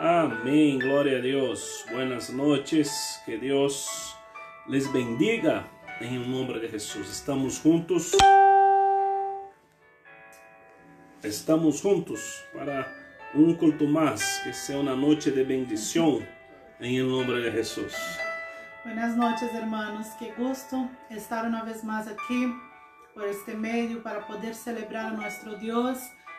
Amén, gloria a Dios. Buenas noches, que Dios les bendiga en el nombre de Jesús. Estamos juntos para un culto más, que sea una noche de bendición en el nombre de Jesús. Buenas noches, hermanos, qué gusto estar una vez más aquí por este medio para poder celebrar a nuestro Dios,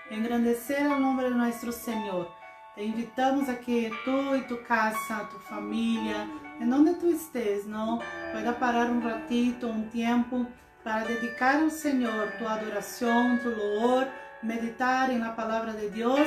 engrandecer el nombre de nuestro Señor. Te invitamos a que tú y tu casa, tu familia, en donde tú estés, ¿no? Pueda parar un ratito, un tiempo para dedicar al Señor tu adoración, tu loor, meditar en la palabra de Dios,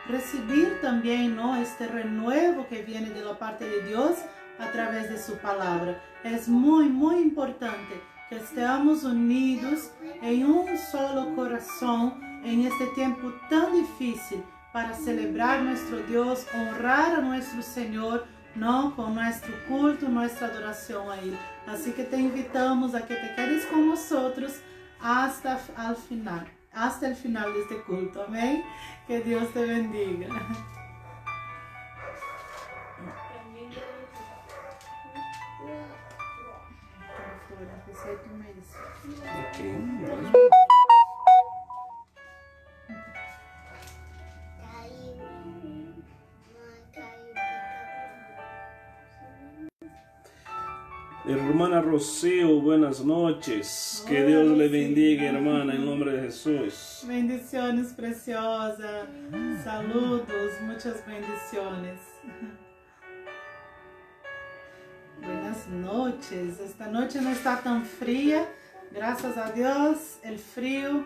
recibir también, ¿no? Este renuevo que viene de la parte de Dios a través de su palabra. Es muy importante que estemos unidos en un solo corazón en este tiempo tan difícil para celebrar nuestro Dios, honrar a nuestro Señor, ¿no? Con nuestro culto, nuestra adoración a Él. Así que te invitamos a que te quedes con nosotros hasta el final de este culto. Amén. Que Dios te bendiga. Hermana Rocío, buenas noches. Que Dios le bendiga, hermana, en nombre de Jesús. Bendiciones preciosas. Saludos, muchas bendiciones. Buenas noches. Esta noche no está tan fría. Gracias a Dios, el frío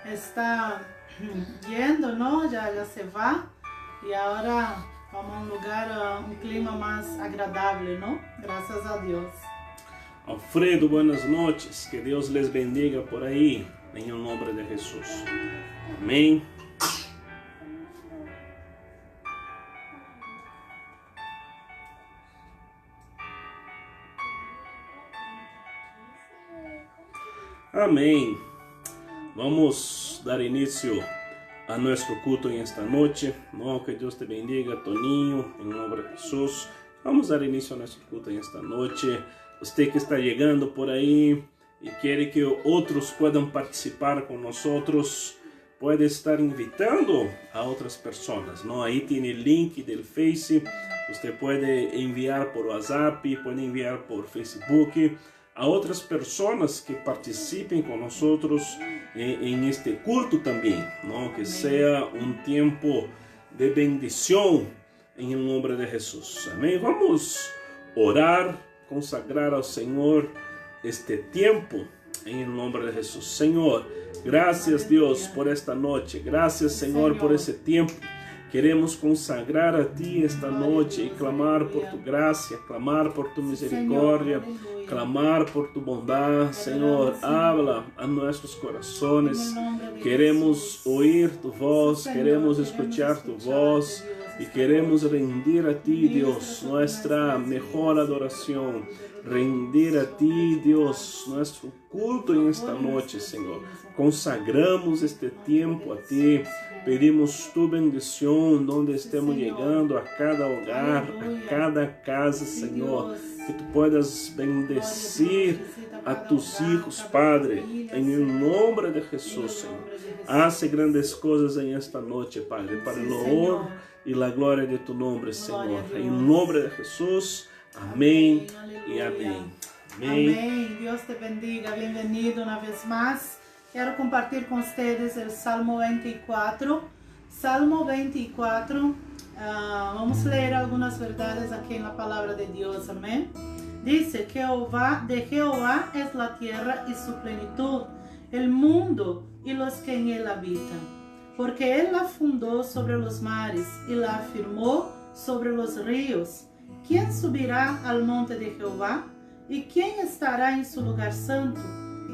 está yendo, ¿no? Ya se va. Y ahora vamos a un lugar, un clima más agradable, ¿no? Gracias a Dios. Alfredo, buenas noches. Que Dios les bendiga por ahí, en el nombre de Jesús. Amén. Amén. Vamos a dar inicio a nuestro culto en esta noche. No, que Dios te bendiga, Toninho, en nombre de Jesús. Vamos a dar inicio a nuestro culto en esta noche. Usted que está llegando por ahí y quiere que otros puedan participar con nosotros, puede estar invitando a otras personas, ¿no? Ahí tiene el link del Face. Usted puede enviar por WhatsApp, puede enviar por Facebook a otras personas que participen con nosotros en este culto también, ¿no? Que sea un tiempo de bendición en el nombre de Jesús. Amén. Vamos a orar, consagrar al Señor este tiempo en el nombre de Jesús. Señor, gracias Dios por esta noche. Gracias Señor por ese tiempo. Queremos consagrar a ti esta noche y clamar por tu gracia, clamar por tu misericordia, clamar por tu bondad. Señor, habla a nuestros corazones. Queremos oír tu voz, queremos escuchar tu voz y queremos rendir a ti, Dios, nuestra mejor adoración. Rendir a ti, Dios, nuestro culto en esta noche, Señor. Consagramos este tiempo a ti. Pedimos tu bendición donde estemos llegando, a cada hogar, a cada casa, Señor. Que tu puedas bendecir a tus hijos, Padre, en el nombre de Jesús, Señor. Hace grandes cosas en esta noche, Padre, para el honor y la gloria de tu nombre, Señor. En el nombre de Jesús. Amén y amén. Amén. Dios te bendiga. Bienvenido una vez más. Quiero compartir con ustedes el Salmo 24. Salmo 24. Vamos a leer algunas verdades aquí en la palabra de Dios. Amén. Dice: de Jehová es la tierra y su plenitud, el mundo y los que en él habitan. Porque él la fundó sobre los mares y la afirmó sobre los ríos. ¿Quién subirá al monte de Jehová? ¿Y quién estará en su lugar santo?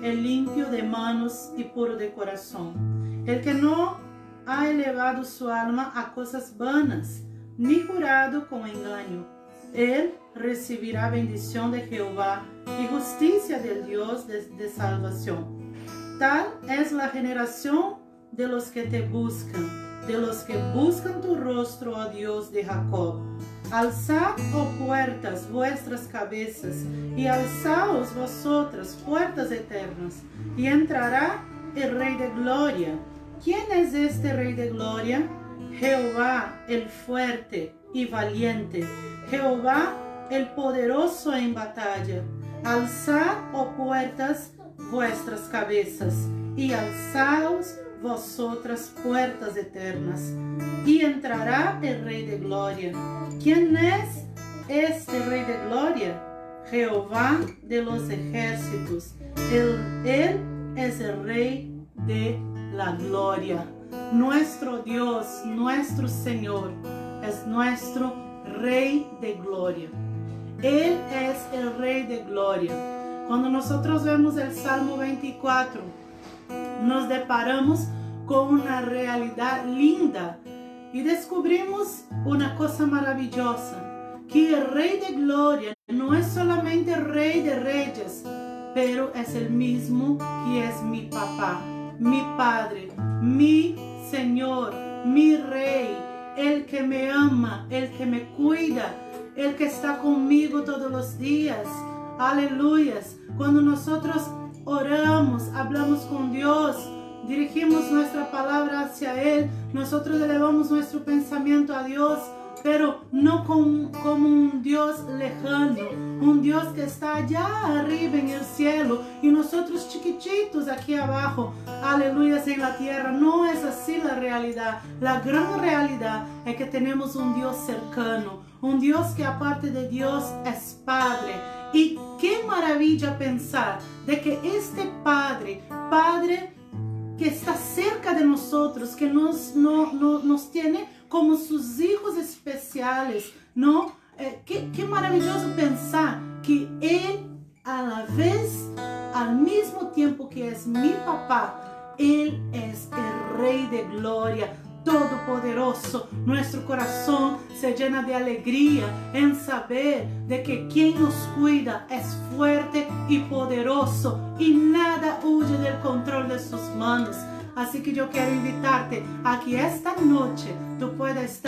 El limpio de manos y puro de corazón, el que no ha elevado su alma a cosas vanas, ni jurado con engaño. Él recibirá bendición de Jehová y justicia del Dios de salvación. Tal es la generación de los que te buscan, de los que buscan tu rostro, oh Dios de Jacob. Alzad, oh puertas, vuestras cabezas, y alzaos vosotras, puertas eternas, y entrará el Rey de Gloria. ¿Quién es este Rey de Gloria? Jehová, el fuerte y valiente, Jehová, el poderoso en batalla. Alzad, oh puertas, vuestras cabezas, y alzaos vosotras, puertas eternas, y entrará el Rey de Gloria. ¿Quién es este Rey de Gloria? Jehová de los ejércitos. Él es el Rey de la Gloria. Nuestro Dios, nuestro Señor, es nuestro Rey de Gloria. Él es el Rey de Gloria. Cuando nosotros vemos el Salmo 24, nos deparamos con una realidad linda y descubrimos una cosa maravillosa, que el Rey de Gloria no es solamente el Rey de Reyes, pero es el mismo que es mi papá, mi Padre, mi Señor, mi Rey, el que me ama, el que me cuida, el que está conmigo todos los días. Aleluyas. Cuando nosotros oramos, hablamos con Dios, dirigimos nuestra palabra hacia Él, nosotros elevamos nuestro pensamiento a Dios, pero no como un Dios lejano, un Dios que está allá arriba en el cielo y nosotros chiquititos aquí abajo, aleluyas, en la tierra. No es así la realidad. La gran realidad es que tenemos un Dios cercano, un Dios que aparte de Dios es Padre. Y qué maravilla pensar de que este Padre que está cerca de nosotros, que nos tiene como sus hijos especiales, ¿no? Qué maravilloso pensar que Él, a la vez, al mismo tiempo que es mi papá, Él es el Rey de Gloria, todopoderoso. Nuestro corazón se llena de alegría en saber de que quien nos cuida es fuerte y poderoso y nada huye del control de sus manos. Así que yo quiero invitarte a que esta noche tú puedas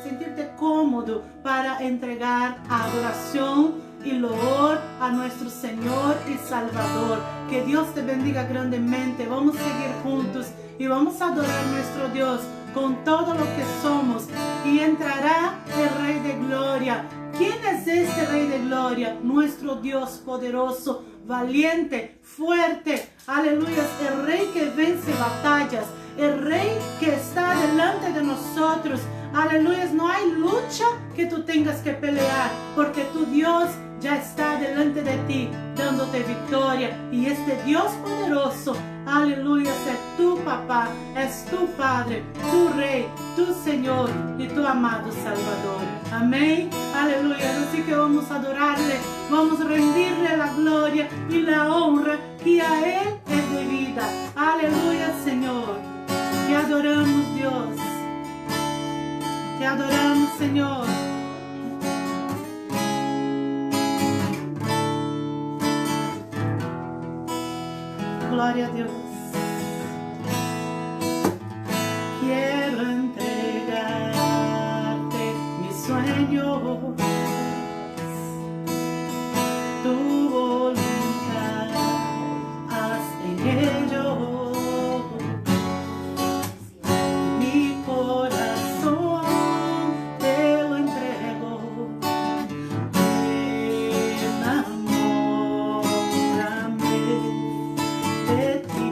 sentirte cómodo para entregar adoración y loor a nuestro Señor y Salvador. Que Dios te bendiga grandemente. Vamos a seguir juntos y vamos a adorar a nuestro Dios con todo lo que somos. Y entrará el Rey de Gloria. ¿Quién es este Rey de Gloria? Nuestro Dios poderoso, valiente, fuerte. Aleluya. El Rey que vence batallas. El Rey que está delante de nosotros. Aleluya. No hay lucha que tú tengas que pelear, porque tu Dios ya está delante de ti, dándote victoria. Y este Dios poderoso, aleluya, es tu papá, es tu Padre, tu Rey, tu Señor y tu amado Salvador. Amén. Aleluya. Así que vamos a adorarle, vamos a rendirle la gloria y la honra que a Él es debida. Aleluya, Señor. Te adoramos, Dios. Te adoramos, Señor. Gloria a Dios. Quiero entregarte mis sueños, tu voluntad, haz en ellos. Mi corazón te lo entrego. Enamórame de ti.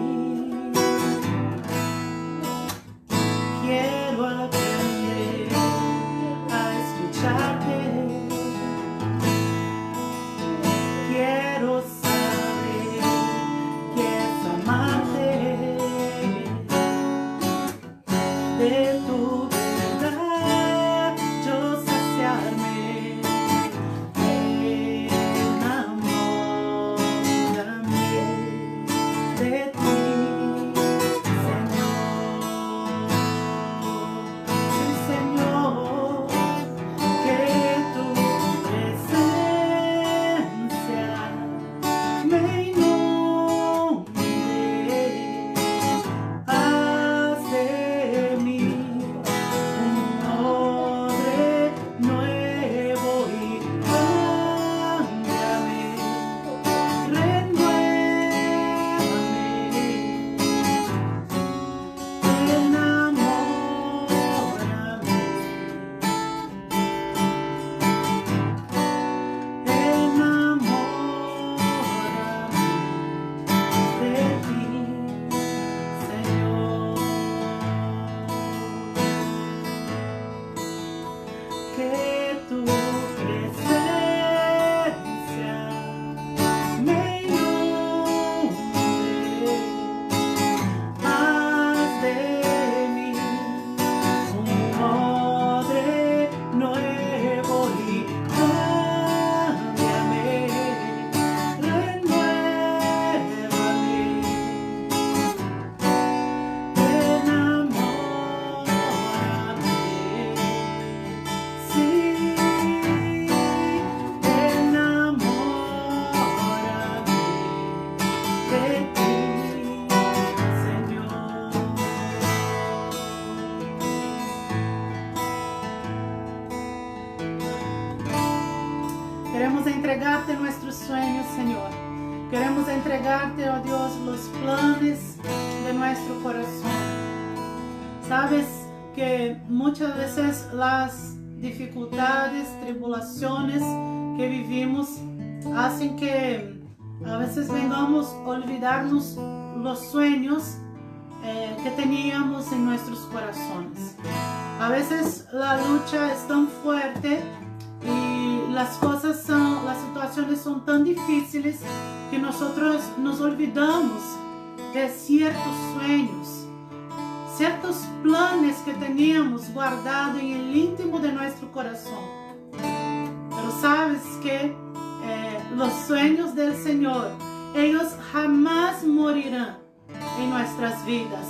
Quiero aprender a escucharte. Quiero saber que es amarte. De tu verdad yo saciarme. Enamórame de ti, Señor. Que tu presencia me inunde. Haz de Queremos entregarte nuestros sueños, Señor. Queremos entregarte, oh Dios, los planes de nuestro corazón. Sabes que muchas veces las dificultades, tribulaciones que vivimos hacen que a veces vengamos a olvidarnos los sueños que teníamos en nuestros corazones. A veces la lucha es tan fuerte y las situaciones son tan difíciles que nosotros nos olvidamos de ciertos sueños, ciertos planes que teníamos guardados en el íntimo de nuestro corazón. Pero sabes que los sueños del Señor, ellos jamás morirán en nuestras vidas.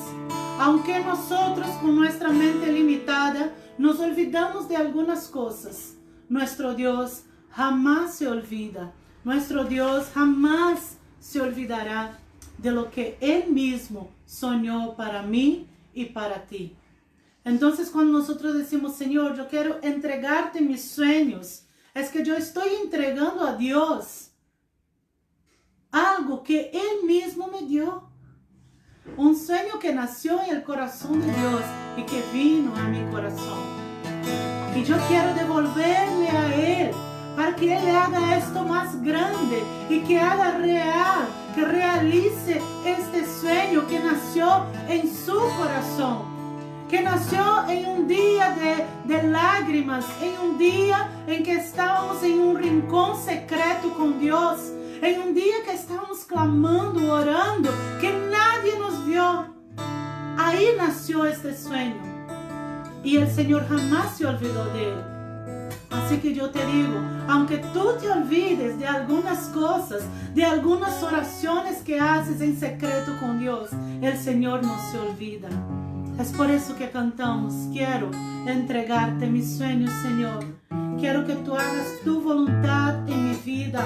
Aunque nosotros con nuestra mente limitada nos olvidamos de algunas cosas, nuestro Dios jamás se olvida. Nuestro Dios jamás se olvidará de lo que Él mismo soñó para mí y para ti. Entonces cuando nosotros decimos, Señor, yo quiero entregarte mis sueños, es que yo estoy entregando a Dios algo que Él mismo me dio. Un sueño que nació en el corazón de Dios y que vino a mi corazón. Y yo quiero devolverle a Él para que Él haga esto más grande y que haga real, que realice este sueño que nació en su corazón, que nació en un día de lágrimas, en un día en que estábamos en un rincón secreto con Dios, en un día que estábamos clamando, orando, que nadie nos vio. Ahí nació este sueño y el Señor jamás se olvidó de él. Así que yo te digo, aunque tú te olvides de algunas cosas, de algunas oraciones que haces en secreto con Dios, el Señor no se olvida. Es por eso que cantamos, quiero entregarte mis sueños, Señor. Quiero que tú hagas tu voluntad en mi vida.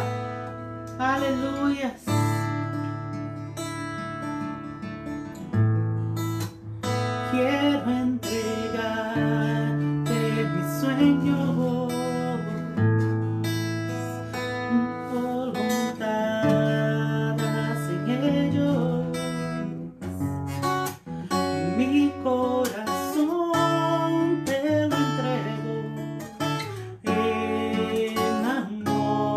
Aleluya. Quiero entregarte mis sueños, voluntad en ellos, mi corazón te lo entrego, enamórame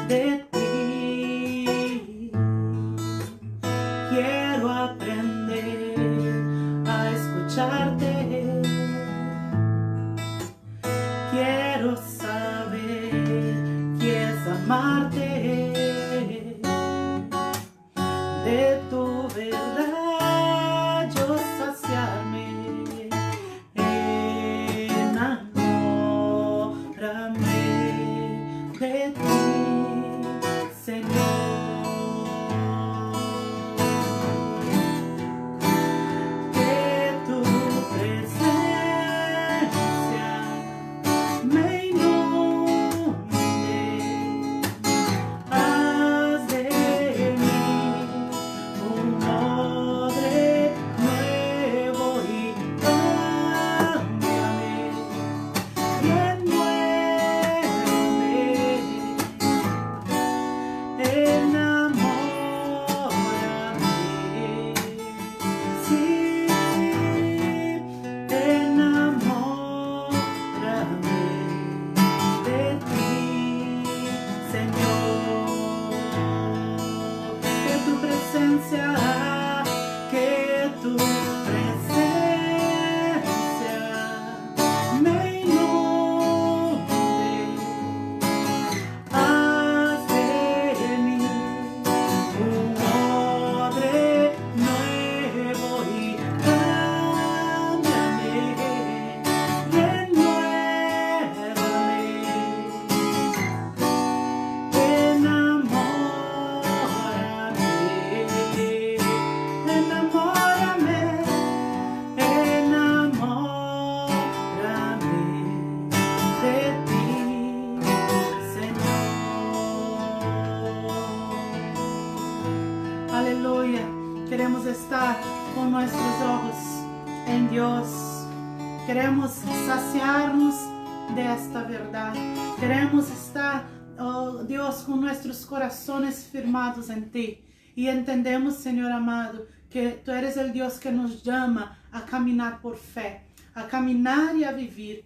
de ti. Quiero aprender a escucharte. Quiero saber qué es amarte. De tu verdad yo saciarme. Enamórame de ti, Señor. Que tu presencia me inunde. Haz de mí un odre nuevo y cámbiame. Enamórame, sí, enamórame de ti, Señor. Que tu presencia me inunde. Haz de mí un odre nuevo y cámbiame, renuévame, enamórame, enamórame, enamórame de ti, Señor. Aleluya. Queremos estar con nuestros ojos en Dios. Queremos saciarnos de esta verdad. Queremos estar, oh Dios, con nuestros corazones firmados en ti. Y entendemos, Señor amado, que tú eres el Dios que nos llama a caminar por fe, a caminar y a vivir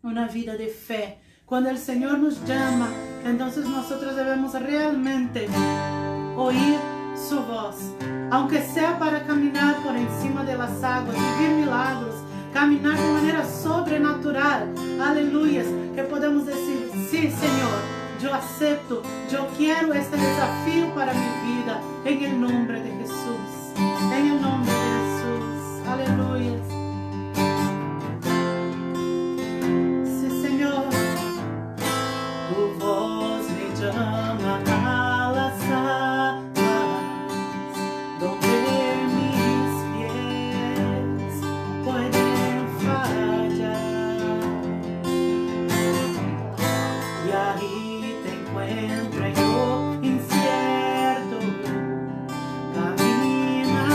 una vida de fe. Cuando el Señor nos llama, entonces nosotros debemos realmente oír su voz, aunque sea para caminar por encima de las aguas, vivir milagros, caminar de manera sobrenatural, aleluya, que podemos decir, sí Señor, yo acepto, yo quiero este desafío para mi vida, en el nombre de Jesús, en el nombre de Jesús, aleluya. Sí Señor, tu voz me llama a las aguas, donde mis pies pueden fallar, y ahí te encuentro en lo incierto, caminaré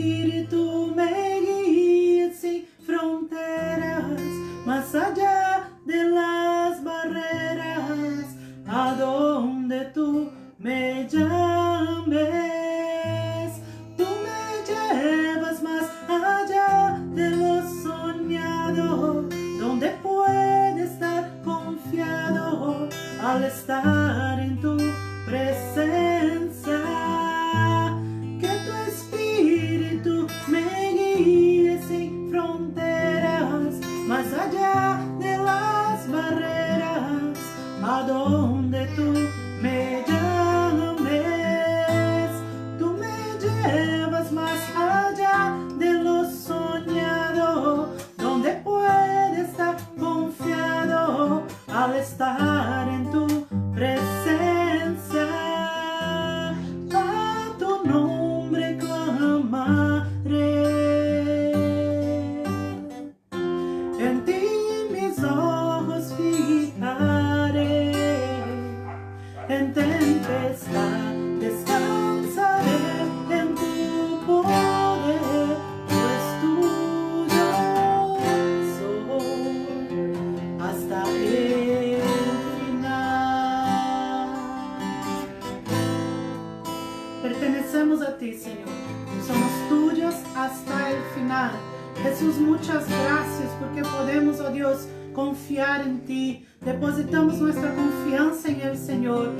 Espíritu me guíe sin fronteras, más allá de las barreras, a donde tú me llames. Tú me llevas más allá de lo soñado, donde puede estar confiado al estar en tu presencia. Que tu Espíritu me guíe sin fronteras, más allá de las barreras, a donde tú me llames. Tú me llevas más allá de lo soñado, donde puede estar confiado al estar en tu presencia. A tu nombre clamaré, en ti mis ojos fijaré, en tempestad descansaré en tu poder, pues tuyo soy hasta el final. Pertenecemos a ti, Señor, somos tuyos hasta el final. Jesús, muchas gracias porque podemos, oh Dios, confiar en ti. Depositamos nuestra confianza en el Señor.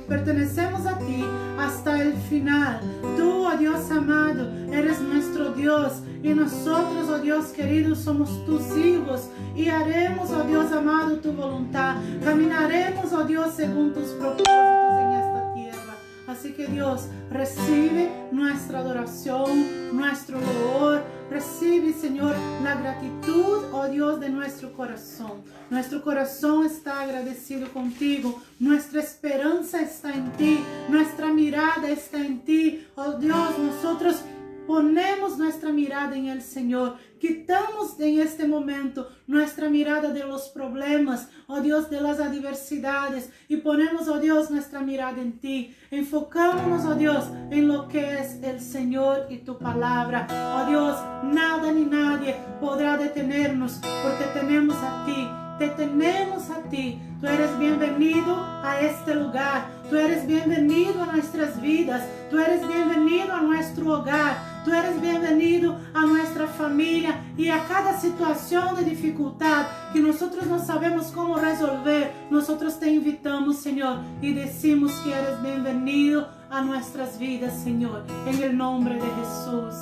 Pertenecemos a ti hasta el final. Tú, oh Dios amado, eres nuestro Dios, y nosotros, oh Dios querido, somos tus hijos, y haremos, oh Dios amado, tu voluntad. Caminaremos, oh Dios, según tus propósitos en esta tierra. Así que Dios, recibe nuestra adoración, nuestro loor. Recibe, Señor, la gratitud, oh Dios, de nuestro corazón. Nuestro corazón está agradecido contigo. Nuestra esperanza está en ti. Nuestra mirada está en ti. Oh Dios, nosotros ponemos nuestra mirada en el Señor. Quitamos en este momento nuestra mirada de los problemas, oh Dios, de las adversidades, y ponemos, oh Dios, nuestra mirada en ti. Enfocámonos, oh Dios, en lo que es el Señor y tu palabra. Oh Dios, nada ni nadie podrá detenernos, porque tenemos a ti. Te tenemos a ti. Tú eres bienvenido a este lugar. Tú eres bienvenido a nuestras vidas. Tú eres bienvenido a nuestro hogar. Tú eres bienvenido a nuestra familia y a cada situación de dificultad que nosotros no sabemos cómo resolver. Nosotros te invitamos, Señor, y decimos que eres bienvenido a nuestras vidas, Señor, en el nombre de Jesús.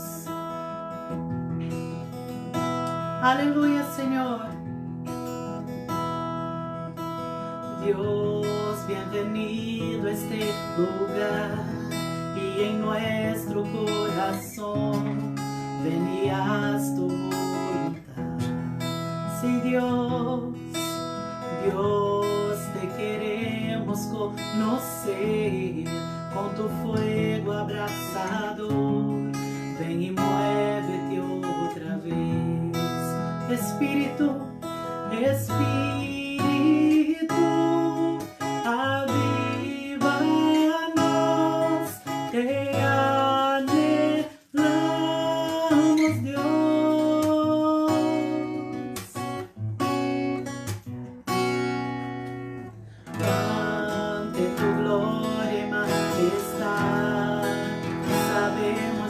Aleluya, Señor. Dios, bienvenido a este lugar, y en nuestro corazón ven y haz tu voluntad. Sí, Dios, te queremos conocer con tu fuego abrasador. Ven y muévete otra vez, Espíritu, avívanos, te anhelamos, Dios. Ante tu gloria y majestad, sabemos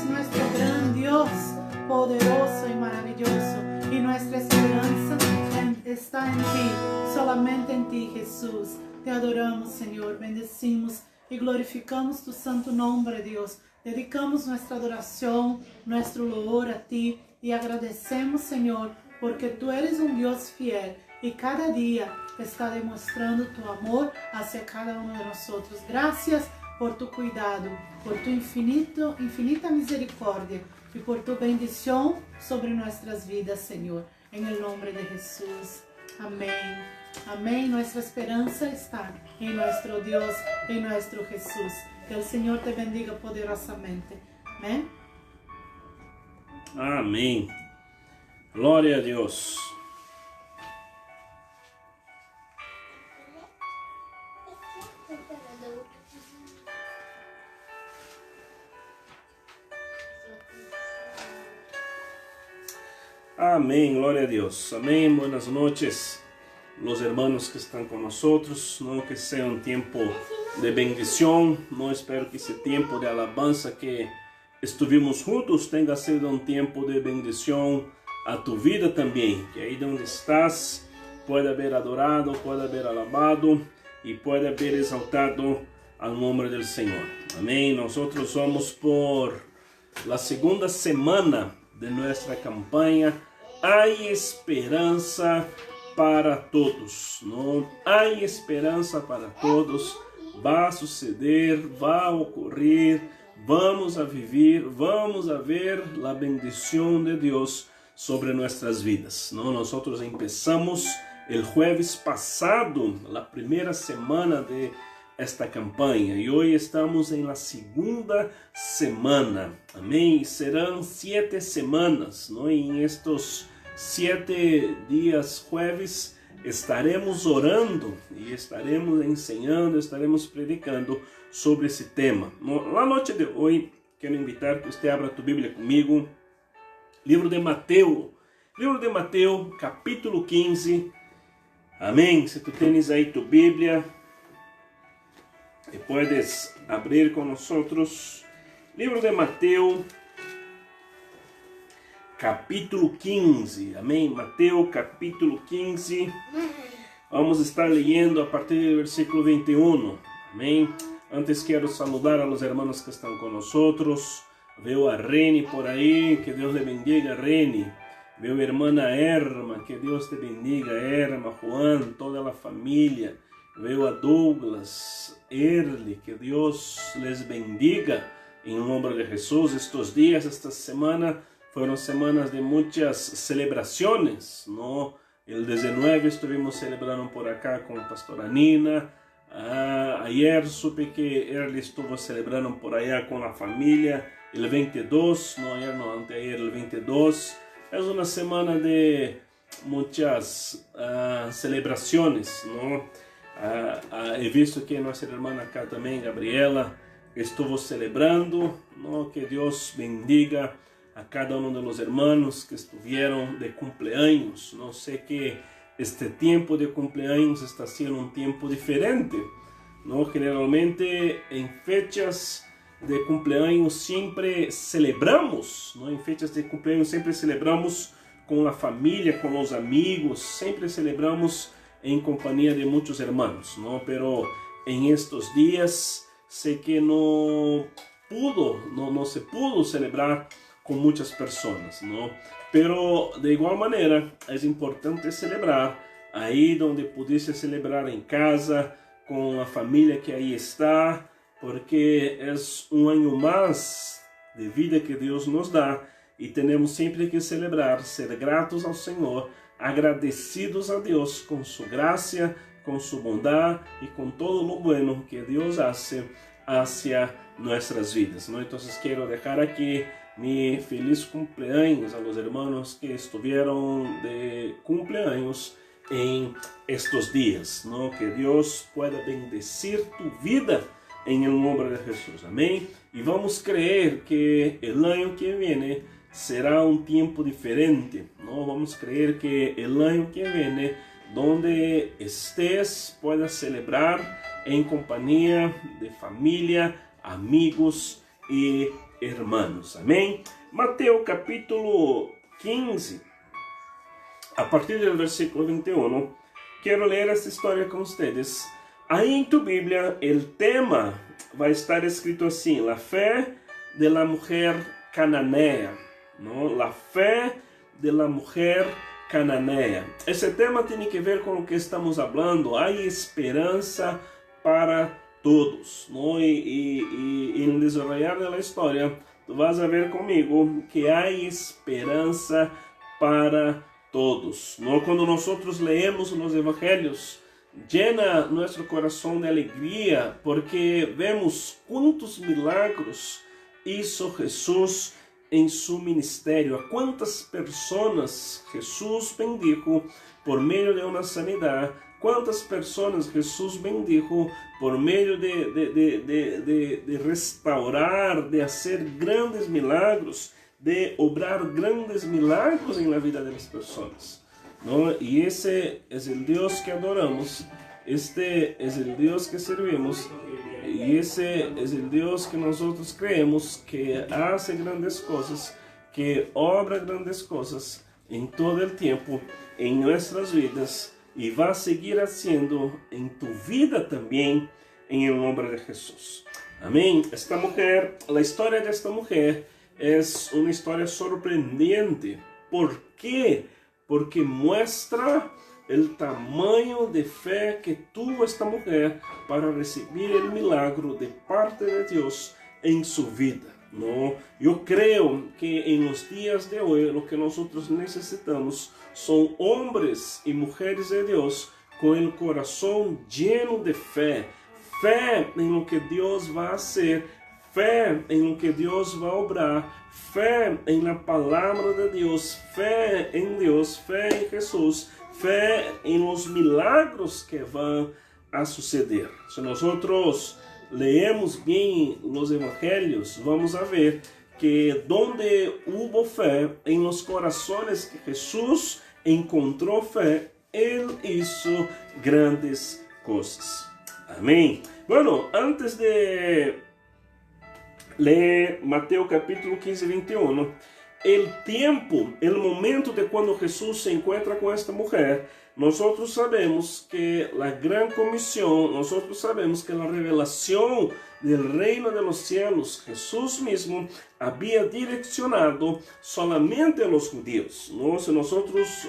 nuestro gran Dios, poderoso y maravilloso. Y nuestra esperanza está en ti, solamente en ti, Jesús. Te adoramos, Señor, bendecimos y glorificamos tu santo nombre, Dios. Dedicamos nuestra adoración, nuestro loor a ti y agradecemos, Señor, porque tú eres un Dios fiel y cada día está demostrando tu amor hacia cada uno de nosotros. Gracias por tu cuidado, por tu infinita misericordia y por tu bendición sobre nuestras vidas, Señor. En el nombre de Jesús. Amén. Amén. Nuestra esperanza está en nuestro Dios, en nuestro Jesús. Que el Señor te bendiga poderosamente. Amén. Amém. Glória a Deus. Amém, glória a Deus. Amém, buenas noches, los hermanos que están con nosotros, ¿no? Que sea un tiempo de bendición, ¿no? Espero que ese tiempo de alabanza que estuvimos juntos tenga sido un tiempo de bendición a tu vida también, que ahí donde estás pueda haber adorado, pueda haber alabado y pueda haber exaltado al nombre del Señor. Amén. Nosotros vamos por la segunda semana de nuestra campaña. Hay esperanza para todos, ¿no? Hay esperanza para todos. Va a suceder, va a ocurrir, vamos a vivir, vamos a ver la bendición de Dios sobre nuestras vidas, ¿no? Nosotros empezamos el jueves pasado, la primera semana de esta campaña, y hoy estamos en la segunda semana, amén. Serán 7 semanas, ¿no? Y en estos 7 días jueves estaremos orando y estaremos enseñando, estaremos predicando sobre ese tema. La noche de hoy quiero invitar que usted abra tu Biblia conmigo, livro de Mateus, capítulo 15, amém. Se tu tens aí tu Bíblia, e puedes abrir com nosotros, livro de Mateus, capítulo 15, amém. Mateus, capítulo 15, vamos estar leyendo a partir do versículo 21, amém. Antes quero saludar a los hermanos que estão com nosotros. Veo a Reni por aí, que Deus le bendiga, Reni. Veo a hermana Erma, que Deus te bendiga, Erma, Juan, toda a família. Veo a Douglas, Erli, que Deus les bendiga em nome de Jesus. Estes dias, esta semana, foram semanas de muitas celebrações, ¿no? El 19 estuvimos celebrando por acá com a pastora Nina. Ayer supe que Erli estuvo celebrando por allá com a família. El 22, no ayer, no, anteayer, el 22. Es una semana de muchas celebraciones, ¿no? He visto que nuestra hermana acá también, Gabriela, estuvo celebrando, ¿no? Que Dios bendiga a cada uno de los hermanos que estuvieron de cumpleaños. No sé que este tiempo de cumpleaños está siendo un tiempo diferente, ¿no? Generalmente en fechas de cumpleaños siempre celebramos, ¿no? En fechas de cumpleaños siempre celebramos con la familia, con los amigos, siempre celebramos en compañía de muchos hermanos, ¿no? Pero en estos días sé que no se pudo celebrar con muchas personas, ¿no? Pero de igual manera es importante celebrar ahí donde pudiste celebrar en casa, con la familia que ahí está, porque es un año más de vida que Dios nos da y tenemos siempre que celebrar, ser gratos al Señor, agradecidos a Dios con su gracia, con su bondad y con todo lo bueno que Dios hace hacia nuestras vidas, ¿no? Entonces quiero dejar aquí mi feliz cumpleaños a los hermanos que estuvieron de cumpleaños en estos días, ¿no? Que Dios pueda bendecir tu vida en el nombre de Jesús, amén. Y vamos a creer que el año que viene será un tiempo diferente, ¿no? Vamos a creer que el año que viene, donde estés, puedas celebrar en compañía de familia, amigos y hermanos. Amém? Mateus capítulo 15, a partir do versículo 21, quero ler essa história com vocês. Aí em tu Bíblia, o tema vai estar escrito assim: la fe de la mujer cananea, ¿no? La fe de la mujer cananea. Esse tema tem que ver com o que estamos falando. Há esperança para todos, ¿no? E no desenrolar da história, tu vas a ver comigo que há esperança para todos, ¿no? Quando nós leemos os evangelhos, llena nosso coração de alegria, porque vemos quantos milagros hizo Jesus em seu ministério, a quantas pessoas Jesus bendijo por meio de uma sanidade, quantas pessoas Jesus bendijo por meio de restaurar, de fazer grandes milagros, de obrar grandes milagros na vida das pessoas, ¿no? E esse é o Deus que adoramos, este é o Deus que servimos, e esse é o Deus que nós creemos que hace grandes coisas, que obra grandes coisas em todo o tempo, em nossas vidas, e vai seguir haciendo em tu vida também, em nome de Jesus. Amém? Esta mulher, a história desta mulher é uma história surpreendente. ¿Por quê? Porque mostra o tamanho de fé que tuvo esta mulher para receber o milagro de parte de Deus em sua vida, ¿no? Eu creio que em los dias de hoje o que nós necessitamos são homens e mulheres de Deus com o coração lleno de fé, fé em lo que Deus vai fazer, fé em lo que Deus vai obrar, fé em la palavra de Deus, fé em Deus, fé em Jesus, fé em los milagros que vão a suceder. Se nós leemos bem os evangelhos, vamos a ver que donde hubo fé, em los corazones que Jesus encontrou fé, Ele hizo grandes coisas. Amém? Bueno, antes de ler Mateus capítulo 15, 21, o momento de quando Jesus se encontra com esta mulher, nós sabemos que a gran comissão, nós sabemos que a revelação do reino de los cielos, Jesus mesmo havia direcionado solamente a los judíos, ¿no? Se nós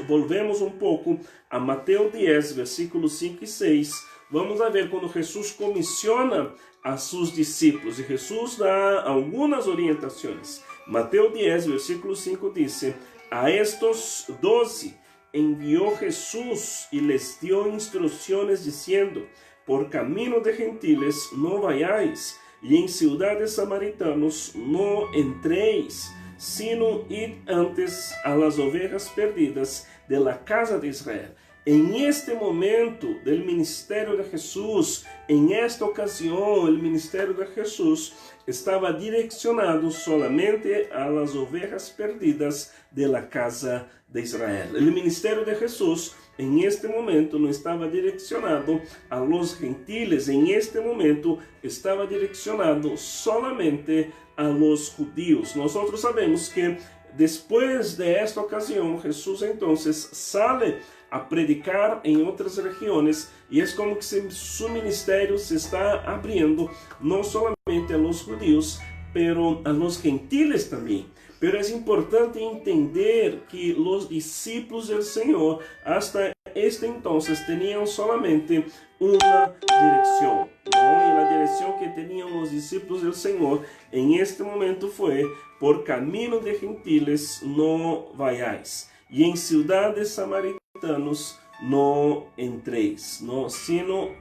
volvemos um pouco a Mateus 10, versículos 5 e 6, vamos a ver quando Jesus comissiona a seus discípulos, e Jesus dá algumas orientações. Mateus 10, versículo 5 diz: a estos 12 enviou Jesus e les dio instrucciones diciendo: por camino de gentiles no vayáis, e em ciudades samaritanos no entréis, sino id antes a las ovejas perdidas de la casa de Israel. Em este momento do ministério de Jesus, em esta ocasião, o ministério de Jesus estava direcionado solamente a las ovejas perdidas de la casa de Israel. O ministério de Jesus, em este momento, não estava direcionado a los gentiles, em este momento estava direcionado solamente a los judíos. Nós sabemos que depois de esta ocasião, Jesus então sale a predicar em outras regiões, e é como que seu ministério se está abrindo não solamente a los judíos, pero a los gentiles também. Pero é importante entender que os discípulos do Senhor hasta este entonces tinham solamente uma direção, ¿no? E a direção que tinham os discípulos do Senhor em este momento foi: por caminho de gentiles no vayáis, e em ciudades samaritanos no entréis, no, sino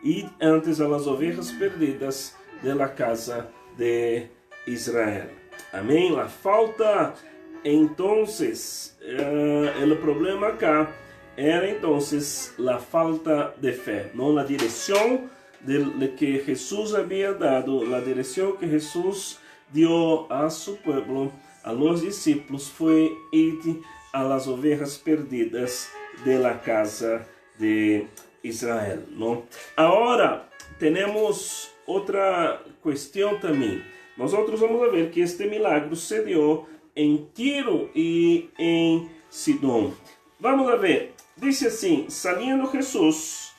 id antes a las ovejas perdidas de la casa de Israel. Amém? La falta, entonces, o problema acá era entonces la falta de fé, não la direção de que Jesús había dado, la direção que Jesús dio a su pueblo, a los discípulos, foi ir a las ovejas perdidas de la casa de Israel, ¿no? Ahora tenemos outra questão também. Nós vamos ver que este milagre se deu em Tiro e em Sidom. Vamos a ver, dice assim: saliendo Jesús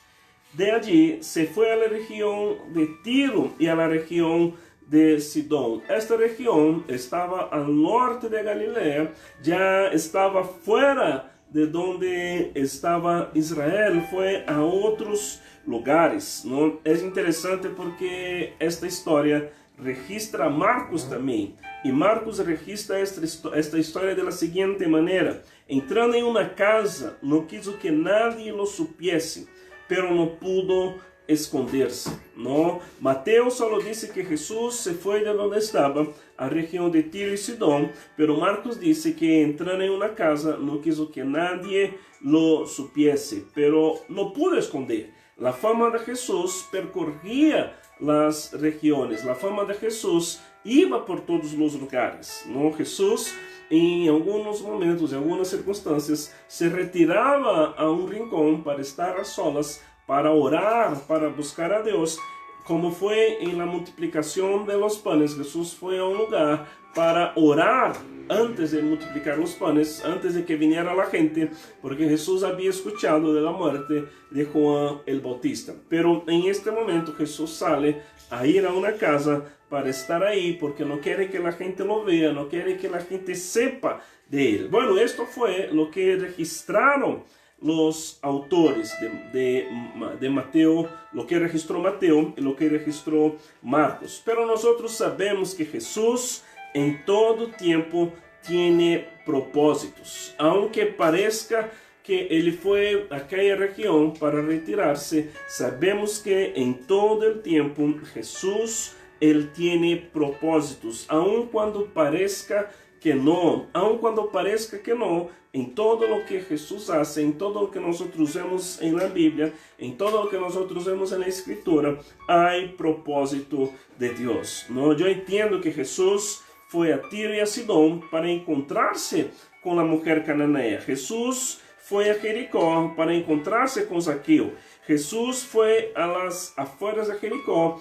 de allí, se fue a la región de Tiro y a la región de Sidón. Esta región estaba al norte de Galilea, ya estaba fuera de donde estaba Israel, fue a otros lugares, ¿no? Es interesante porque esta historia registra Marcos também. E Marcos registra esta história da seguinte maneira: entrando em uma casa, não quis que nadie lo supiese, pero não pudo esconder-se. No, Mateus solo dice que Jesús se fue de donde estaba a región de Tiro y Sidón, pero Marcos dice que entrando en una casa no quiso que nadie lo supiese, pero no pudo esconder. La fama de Jesús percorría las regiones, la fama de Jesús iba por todos los lugares. No, Jesús em alguns momentos, em algumas circunstâncias, se retirava a um rincão para estar a solas, para orar, para buscar a Deus, como foi em la multiplicação de los panes. Jesús foi a um lugar para orar antes de multiplicar os panes, antes de que viniera la gente, porque Jesús había escuchado de la muerte de Juan el Bautista. Pero en este momento Jesús sale a ir a una casa para estar ahí, porque no quiere que la gente lo vea, no quiere que la gente sepa de él. Bueno, esto fue lo que registraron los autores de Mateo, lo que registró Mateo y lo que registró Marcos. Pero nosotros sabemos que Jesús en todo tiempo tiene propósitos. Aunque parezca que ele foi a aquela região para retirarse, sabemos que em todo el tiempo Jesús, ele tiene propósitos, aun quando parezca que não, aun quando parezca que não, em todo o que Jesús hace, em todo o que nós vemos em la Bíblia, em todo o que nós vemos na Escritura, há propósito de Deus. Não, eu entendo que Jesús foi a Tiro e a Sidom para encontrar-se com a mulher cananeia. Jesús foi a Jericó para encontrar-se com Zaqueu. Jesús foi a las afueras de Jericó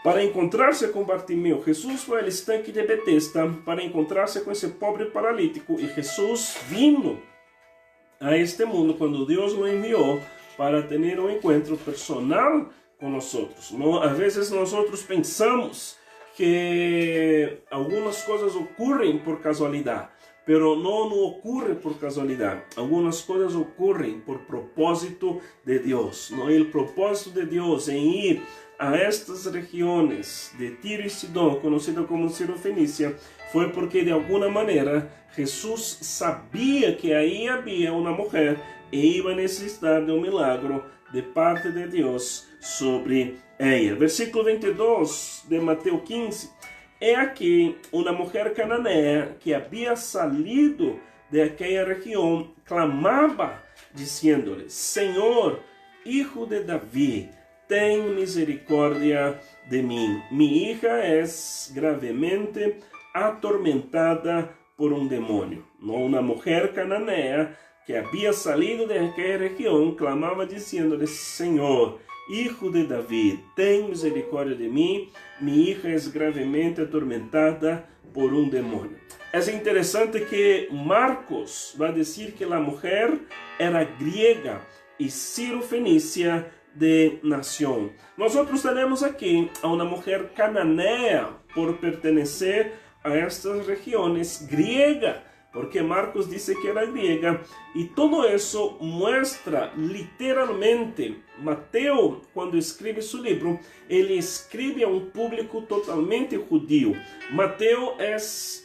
para encontrar-se com Bartimeu. Jesús foi ao estanque de Betesda para encontrar-se com esse pobre paralítico. E Jesús vino a este mundo quando Deus o enviou para ter um encontro personal com nós. Às vezes nós pensamos que algumas coisas ocorrem por casualidade, pero não ocorre por casualidade. Algumas coisas ocorrem por propósito de Deus. No, o propósito de Deus em ir a estas regiões de Tiro e Sidom, conhecido como Ciro-Fenícia, foi porque de alguma maneira Jesus sabia que aí havia uma mulher e ia necessitar de um milagre de parte de Deus sobre ella. Versículo 22 de Mateus 15. É aqui uma mulher cananeia que havia salido de aquela região, clamava, dizendo-lhe: Senhor, Hijo de Davi, ten misericórdia de mim. Mi hija es gravemente atormentada por um demônio. Uma mulher cananeia que havia salido de aquela região clamava, dizendo-lhe: Senhor, Hijo de Davi, ten misericórdia de mim, mi hija es gravemente atormentada por um demônio. É interessante que Marcos vai dizer que a mulher era griega e Ciro-Fenícia de nação. Nós temos aqui a uma mulher cananeia por pertencer a estas regiões, griega, porque Marcos dice que era griega, e todo isso muestra literalmente. Mateo, quando escreve seu livro, ele escreve a um público totalmente judío. Mateo é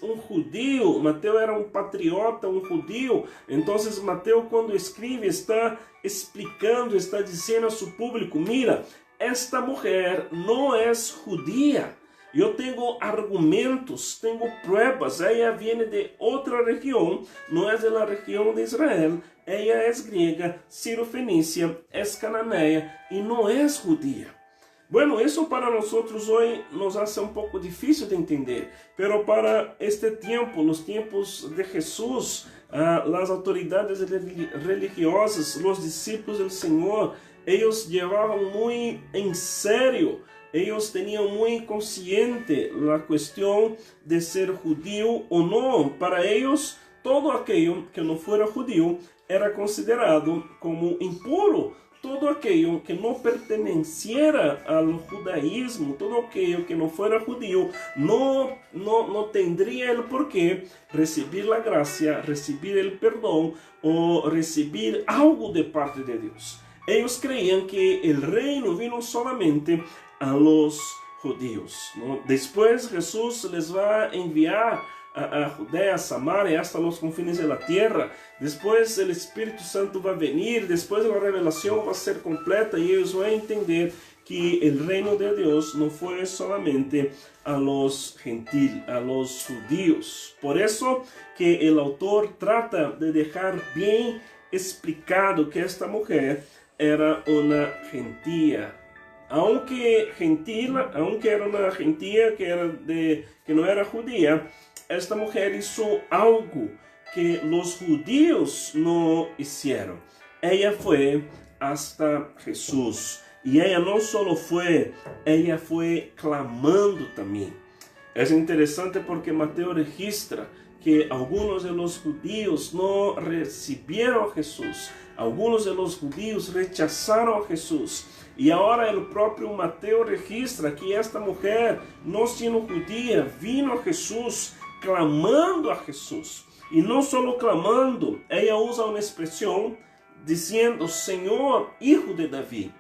um judío, Mateo era um patriota, um judío. Então Mateo, quando escreve, está explicando, está dizendo a seu público: mira, esta mulher não é judia. Eu tenho argumentos, tenho pruebas. Ela vem de outra região, não é da região de Israel. Ela é grega, Ciro-Fenícia, é cananeia e não é judia. Bueno, isso para nós hoje nos hace um pouco difícil de entender, pero para este tempo, nos tempos de Jesus, as autoridades religiosas, os discípulos do Senhor, eles levavam muito em sério ellos tenían muy consciente la cuestión de ser judío o no. Para ellos, todo aquello que no fuera judío era considerado como impuro. Todo aquello que no perteneciera al judaísmo, todo aquello que no fuera judío, no tendría el por qué recibir la gracia, recibir el perdón o recibir algo de parte de Dios. Ellos creían que el reino vino solamente a los judíos, ¿no? Después Jesús les va a enviar a Judea, a Samaria, hasta los confines de la tierra. Después el Espíritu Santo va a venir, después la revelación va a ser completa y ellos van a entender que el reino de Dios no fue solamente a los gentiles, a los judíos. Por eso que el autor trata de dejar bien explicado que esta mujer era una gentia. Aunque era una gentia que no era judía, esta mujer hizo algo que los judíos no hicieron. Ella fue hasta Jesús. Y ella no solo fue, ella fue clamando también. Es interesante porque Mateo registra que algunos de los judíos no recibieron a Jesús. Algunos de los judíos rechazaron a Jesús. Y ahora el propio Mateo registra que esta mujer, no siendo judía, vino a Jesús clamando a Jesús. Y no solo clamando, ella usa una expresión diciendo, Señor, Hijo de David.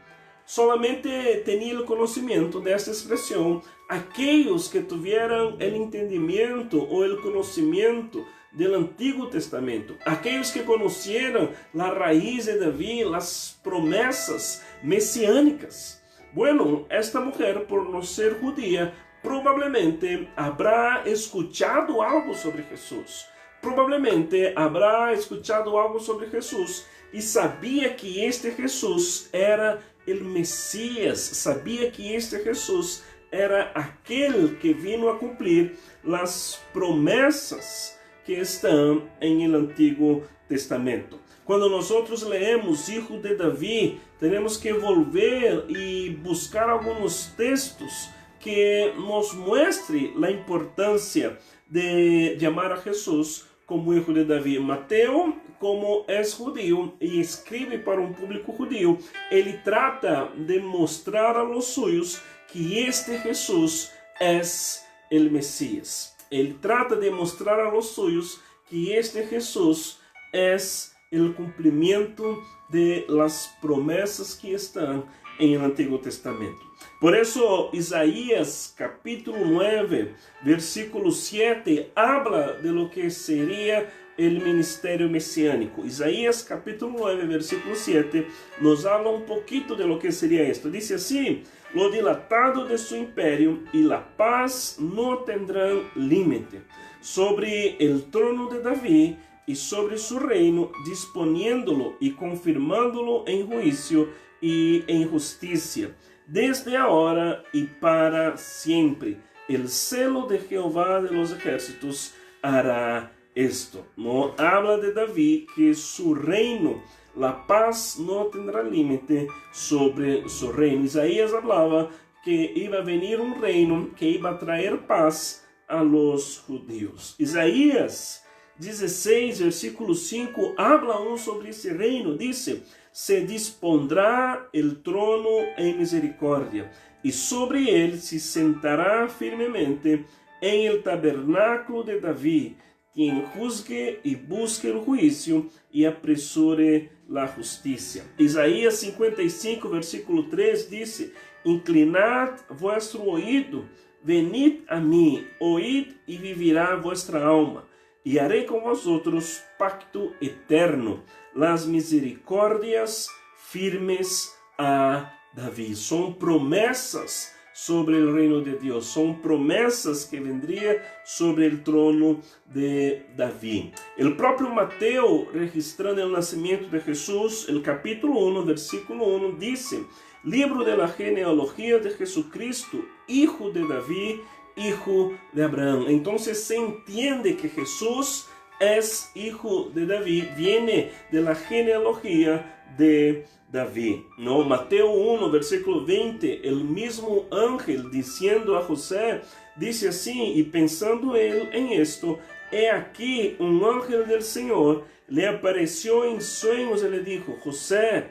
Solamente tenía el conocimiento de esta expresión aquellos que tuvieran el entendimiento o el conocimiento del Antiguo Testamento, aquellos que conocieran la raíz de David, las promesas mesiánicas. Bueno, esta mujer, por no ser judía, probablemente habrá escuchado algo sobre Jesús. Probablemente habrá escuchado algo sobre Jesús y sabía que este Jesús era el Mesías, sabía que este Jesús era aquel que vino a cumplir las promesas que están en el Antiguo Testamento. Cuando nosotros leemos Hijo de David, tenemos que volver y buscar algunos textos que nos muestre la importancia de llamar a Jesús como Hijo de David. Mateo, como es judío y escribe para un público judío, él trata de mostrar a los suyos que este Jesús es el Mesías. Él trata de mostrar a los suyos que este Jesús es el cumplimiento de las promesas que están en el Antiguo Testamento. Por eso Isaías capítulo 9, versículo 7, habla de lo que sería el ministerio mesiánico. Isaías capítulo 9, versículo 7, nos habla un poquito de lo que sería esto. Dice así, lo dilatado de su imperio y la paz no tendrán límite sobre el trono de David y sobre su reino, disponiéndolo y confirmándolo en juicio y en justicia, desde ahora y para siempre. El celo de Jehová de los ejércitos hará esto. No habla de David que su reino, la paz no tendrá límite sobre su reino. Isaías hablaba que iba a venir un reino que iba a traer paz a los judíos. Isaías 16, versículo 5, habla aún sobre ese reino. Dice, se dispondrá el trono en misericordia, y sobre él se sentará firmemente en el tabernáculo de David, quien juzgue y busque el juicio y apresure la justicia. Isaías 55, versículo 3 dice, inclinad vuestro oído, venid a mí, oíd y vivirá vuestra alma, y haré con vosotros pacto eterno, las misericordias firmes a David. Son promesas sobre el reino de Dios, son promesas que vendrían sobre el trono de David. El propio Mateo, registrando el nacimiento de Jesús, el capítulo 1, versículo 1, dice, libro de la genealogía de Jesucristo, hijo de David, hijo de Abraham. Entonces se entiende que Jesús es hijo de David, viene de la genealogía de David. No, Mateo 1, versículo 20, el mismo ángel diciendo a José, dice así, y pensando él en esto, he aquí un ángel del Señor le apareció en sueños y le dijo, José,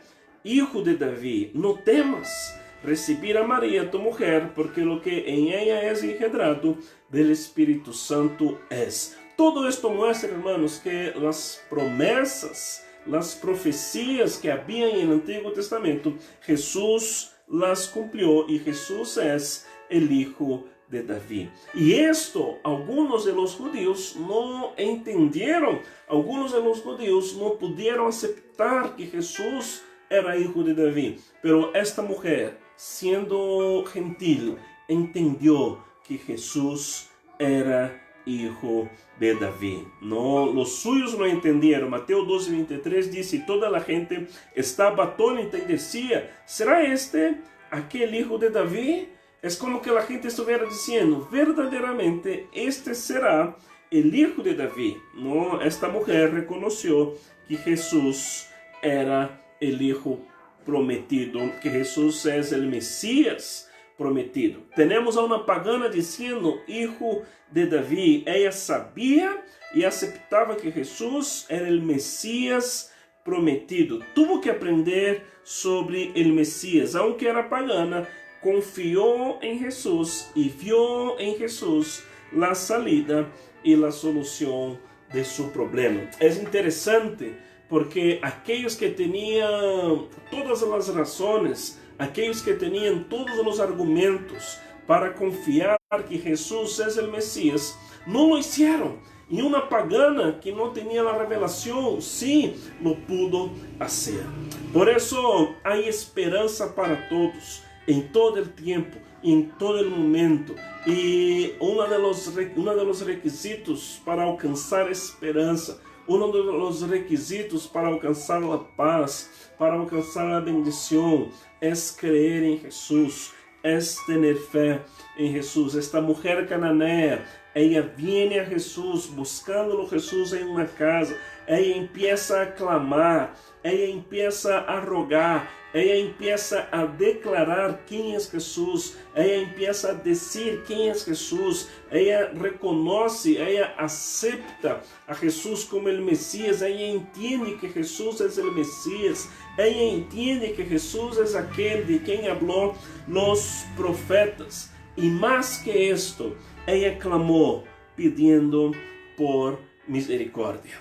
hijo de David, no temas recibir a María tu mujer, porque lo que en ella es engendrado del Espíritu Santo es. Todo esto muestra, hermanos, que las promesas, las profecías que habían en el Antiguo Testamento, Jesús las cumplió y Jesús es el Hijo de David. Y esto algunos de los judíos no entendieron, algunos de los judíos no pudieron aceptar que Jesús era hijo de David, pero esta mujer, siendo gentil, entendió que Jesús era hijo de David. No, los suyos no entendieron. Mateo 12:23 dice, toda la gente estaba atónita y decía, ¿será este aquel hijo de David? Es como que la gente estuviera diciendo, verdaderamente este será el hijo de David. No, esta mujer reconoció que Jesús era el hijo prometido, que Jesús es el Mesías prometido. Tenemos a una pagana diciendo, hijo de David. Ella sabía y aceptaba que Jesús era el Mesías prometido. Tuvo que aprender sobre el Mesías, aunque era pagana, confió en Jesús y vio en Jesús la salida y la solución de su problema. Es interesante porque aquellos que tenían todas las razones, aquellos que tenían todos los argumentos para confiar que Jesús es el Mesías, no lo hicieron. Y una pagana que no tenía la revelación, sí lo pudo hacer. Por eso hay esperanza para todos, en todo el tiempo, en todo el momento. Y uno de los requisitos para alcanzar esperanza, uno de los requisitos para alcanzar la paz, para alcanzar la bendición, es creer en Jesús, es tener fe en Jesús. Esta mujer cananea, ella viene a Jesús, buscándolo Jesús en una casa, ella empieza a clamar, ella empieza a rogar, ella empieza a declarar quién es Jesús, ella empieza a decir quién es Jesús, ella reconoce, ella acepta a Jesús como el Mesías, ella entiende que Jesús es el Mesías, ella entiende que Jesús es aquel de quien habló los profetas. Y más que esto, ella clamó pidiendo por misericordia.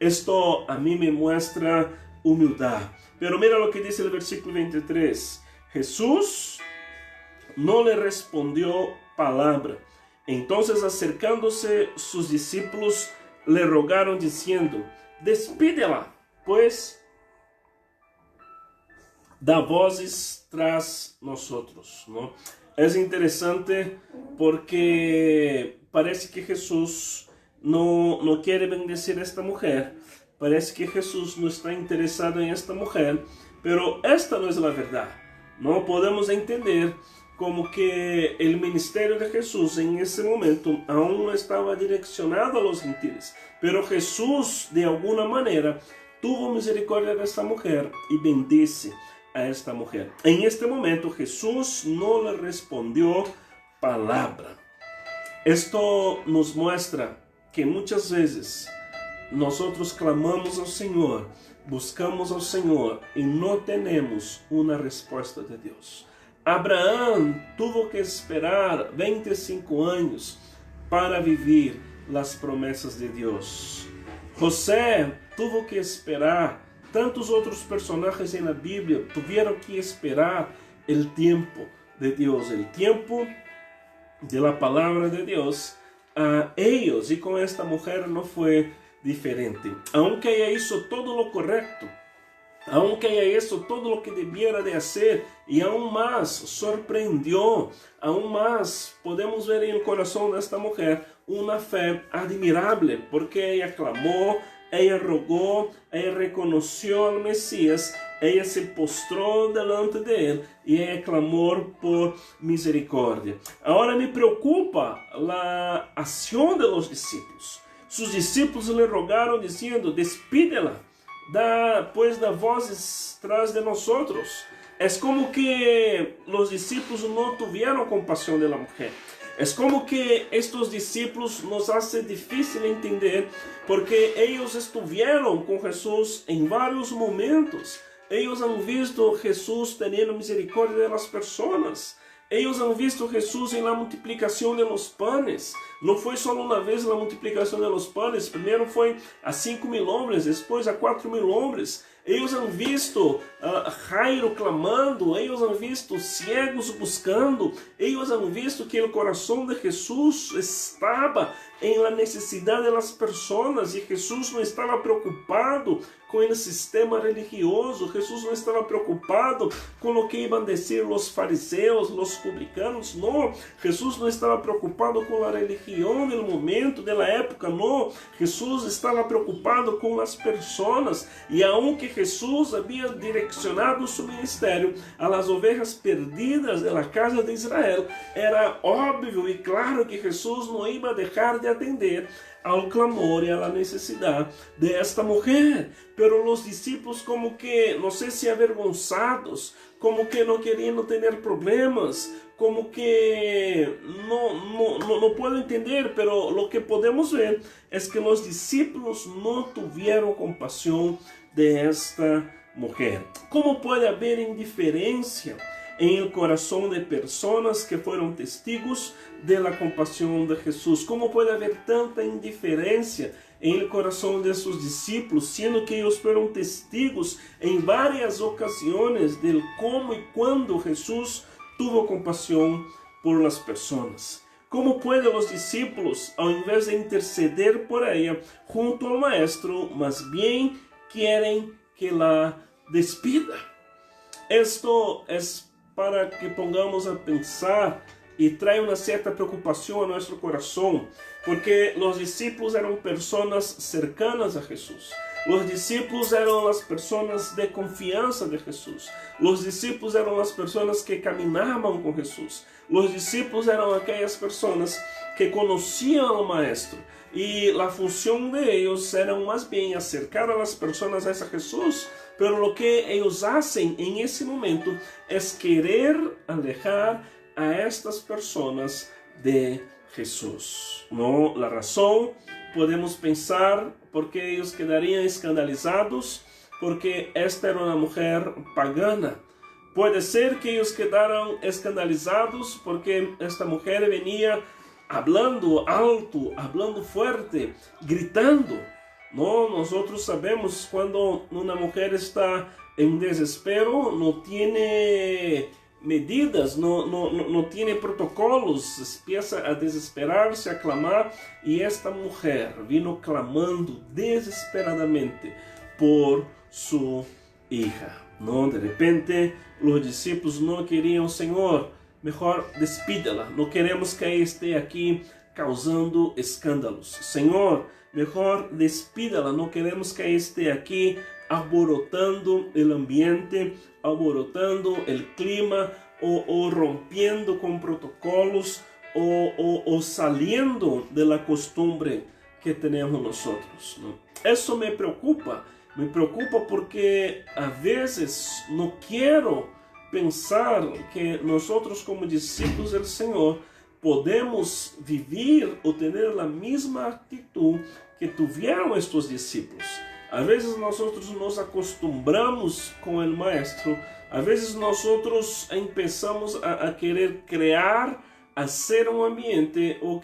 Esto a mí me muestra humildad. Pero mira lo que dice el versículo 23. Jesús no le respondió palabra. Entonces, acercándose sus discípulos, le rogaron diciendo, despídela, pues da voces tras nosotros, ¿no? Es interesante porque parece que Jesús no quiere bendecir a esta mujer. Parece que Jesús no está interesado en esta mujer, pero esta no es la verdad. No podemos entender como que el ministerio de Jesús en ese momento aún no estaba direccionado a los gentiles, pero Jesús de alguna manera tuvo misericordia de esta mujer y bendice a esta mujer. En este momento Jesús no le respondió palabra. Esto nos muestra que muchas veces nosotros clamamos al Señor, buscamos al Señor y no tenemos una respuesta de Dios. Abraham tuvo que esperar 25 años para vivir las promesas de Dios. José tuvo que esperar. Tantos otros personajes en la Biblia tuvieron que esperar el tiempo de Dios, el tiempo de la palabra de Dios a ellos. Y con esta mujer no fue diferente. Aunque ella hizo todo lo correcto, aunque ella hizo todo lo que debiera de hacer y aún más sorprendió, aún más podemos ver en el corazón de esta mujer una fe admirable, porque ella clamó, ella rogó, ella reconoció al Mesías, ella se postró delante de él y ella clamó por misericordia. Ahora me preocupa la acción de los discípulos. sus discípulos le rogaron diciendo, despídela, pues da voces tras de nosotros. Es como que los discípulos no tuvieron compasión de la mujer. Es como que estos discípulos nos hace difícil entender porque ellos estuvieron con Jesús en varios momentos. Ellos han visto Jesús teniendo misericordia de las personas. Ellos han visto Jesús en la multiplicación de los panes. No fue solo una vez la multiplicación de los panes. Primero fue a 5.000 hombres, después a 4.000 hombres. Ellos han visto Jairo clamando, ellos han visto ciegos buscando, ellos han visto que el corazón de Jesús estaba en la necesidad de las personas y Jesús no estaba preocupado con el sistema religioso, Jesús no estaba preocupado con lo que iban a decir los fariseos, los publicanos, no, Jesús no estaba preocupado con la religión del momento, de la época, no, Jesús estaba preocupado con las personas y aunque Jesús había direccionado su ministerio a las ovejas perdidas de la casa de Israel, era obvio y claro que Jesús no iba a dejar de atender al clamor y a la necesidad de esta mujer. Pero los discípulos como que, no sé si avergonzados, como que no queriendo tener problemas, como que no puedo entender, pero lo que podemos ver es que los discípulos no tuvieron compasión de esta mujer. ¿Cómo puede haber indiferencia en el corazón de personas que fueron testigos de la compasión de Jesús? ¿Cómo puede haber tanta indiferencia en el corazón de sus discípulos, siendo que ellos fueron testigos en varias ocasiones del cómo y cuándo Jesús tuvo compasión por las personas? ¿Cómo pueden los discípulos, al invés de interceder por ella junto al maestro, más bien quieren que la despida? Esto es para que pongamos a pensar y trae una cierta preocupación a nuestro corazón, porque los discípulos eran personas cercanas a Jesús. Los discípulos eran las personas de confianza de Jesús. Los discípulos eran las personas que caminaban con Jesús. Los discípulos eran aquellas personas que conocían al Maestro. Y la función de ellos era más bien acercar a las personas a Jesús. Pero lo que ellos hacen en ese momento es querer alejar a estas personas de Jesús. No, la razón, podemos pensar porque ellos quedarían escandalizados porque esta era una mujer pagana. Puede ser que ellos quedaran escandalizados porque esta mujer venía hablando alto, hablando fuerte, gritando. No, nosotros sabemos cuando una mujer está en desespero, no tiene medidas, no tiene protocolos, empieza a desesperarse, a clamar, y esta mujer vino clamando desesperadamente por su hija. No, de repente los discípulos no querían, Señor, mejor despídela, no queremos que ella esté aquí causando escándalos. Señor, mejor despídela, no queremos que ella esté aquí alborotando el ambiente, alborotando el clima, o rompiendo con protocolos, o saliendo de la costumbre que tenemos nosotros, ¿no? Eso me preocupa porque a veces no quiero pensar que nosotros como discípulos del Señor podemos vivir o tener la misma actitud que tuvieron estos discípulos. A veces nosotros nos acostumbramos con el Maestro, a veces nosotros empezamos a querer crear, hacer un ambiente, o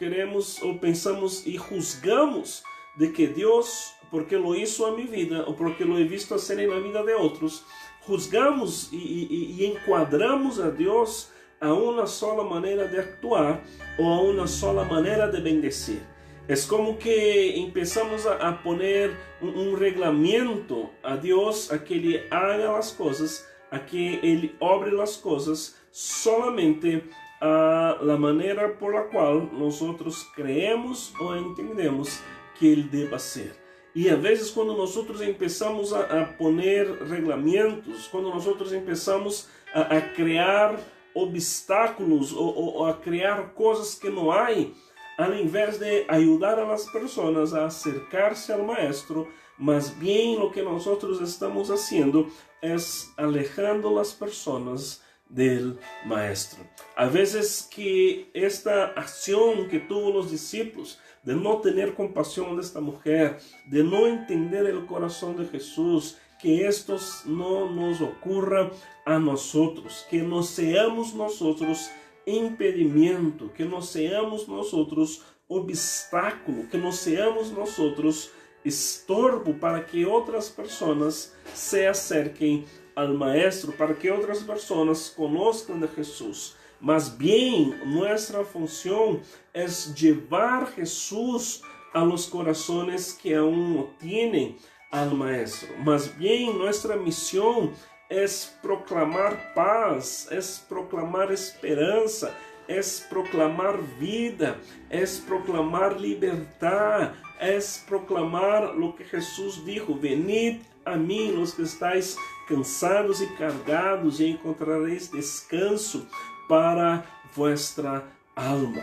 pensamos y juzgamos de que Dios, porque lo hizo a mi vida, o porque lo he visto hacer en la vida de otros, juzgamos y encuadramos a Dios a una sola manera de actuar o a una sola manera de bendecir. Es como que empezamos a poner un reglamento a Dios a que Él haga las cosas, a que Él obre las cosas solamente a la manera por la cual nosotros creemos o entendemos que Él deba ser. Y a veces cuando nosotros empezamos a poner reglamentos, cuando nosotros empezamos a crear obstáculos o a crear cosas que no hay, al invés de ayudar a las personas a acercarse al Maestro, más bien lo que nosotros estamos haciendo es alejando las personas del Maestro. A veces que esta acción que tuvo los discípulos de no tener compasión de esta mujer, de no entender el corazón de Jesús, que esto no nos ocurra a nosotros, que no seamos nosotros impedimento, que no seamos nosotros obstáculo, que no seamos nosotros estorbo para que otras personas se acerquen al Maestro, para que otras personas conozcan de Jesús. Más bien, nuestra función es llevar Jesús a los corazones que aún no tienen al Maestro. Más bien, nuestra misión es proclamar paz, es proclamar esperanza, es proclamar vida, es proclamar libertad, es proclamar lo que Jesús dijo: venid a mí los que estáis cansados y cargados, y encontraréis descanso para vuestra alma.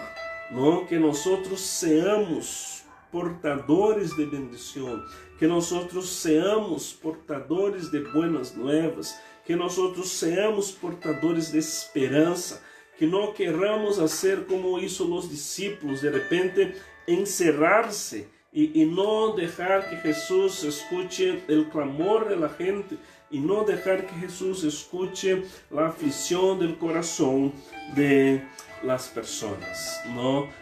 No, que nosotros seamos portadores de bendición, que nosotros seamos portadores de buenas nuevas, que nosotros seamos portadores de esperanza, que no queramos hacer como hizo los discípulos, de repente encerrarse y no dejar que Jesús escuche el clamor de la gente, y no dejar que Jesús escuche la aflicción del corazón de las personas.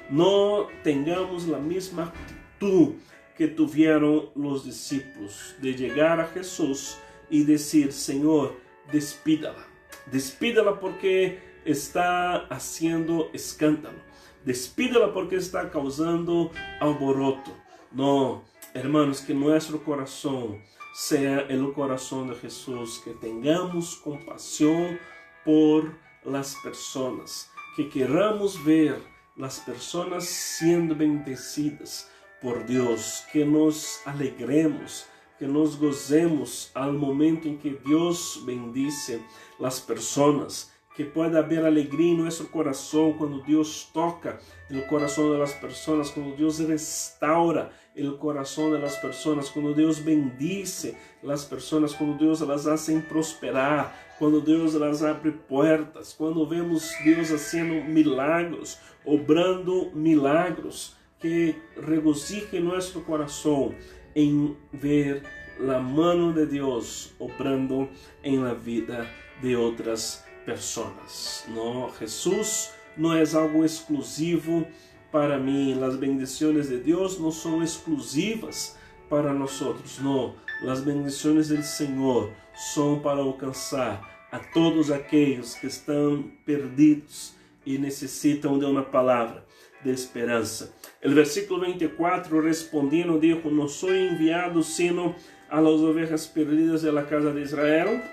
No tengamos la misma actitud que tuvieron los discípulos de llegar a Jesús y decir: Señor, despídala porque está haciendo escándalo, despídala porque está causando alboroto. No, hermanos, que nuestro corazón sea el corazón de Jesús, que tengamos compasión por las personas, que queramos ver las personas siendo bendecidas por Dios, que nos alegremos, que nos gocemos al momento en que Dios bendice las personas, que pueda haber alegría en nuestro corazón cuando Dios toca el corazón de las personas, cuando Dios restaura el corazón de las personas, cuando Dios bendice las personas, cuando Dios las hace prosperar, cuando Dios las abre puertas, cuando vemos Dios haciendo milagros, obrando milagros, que regocije nuestro corazón en ver la mano de Dios obrando en la vida de otras personas. No, Jesús no es algo exclusivo para mí. Las bendiciones de Dios no son exclusivas para nosotros. No, las bendiciones del Señor son para alcanzar a todos aquellos que están perdidos y necesitan de una palabra de esperanza. El versículo 24, respondiendo, dijo: no soy enviado sino a las ovejas perdidas de la casa de Israel.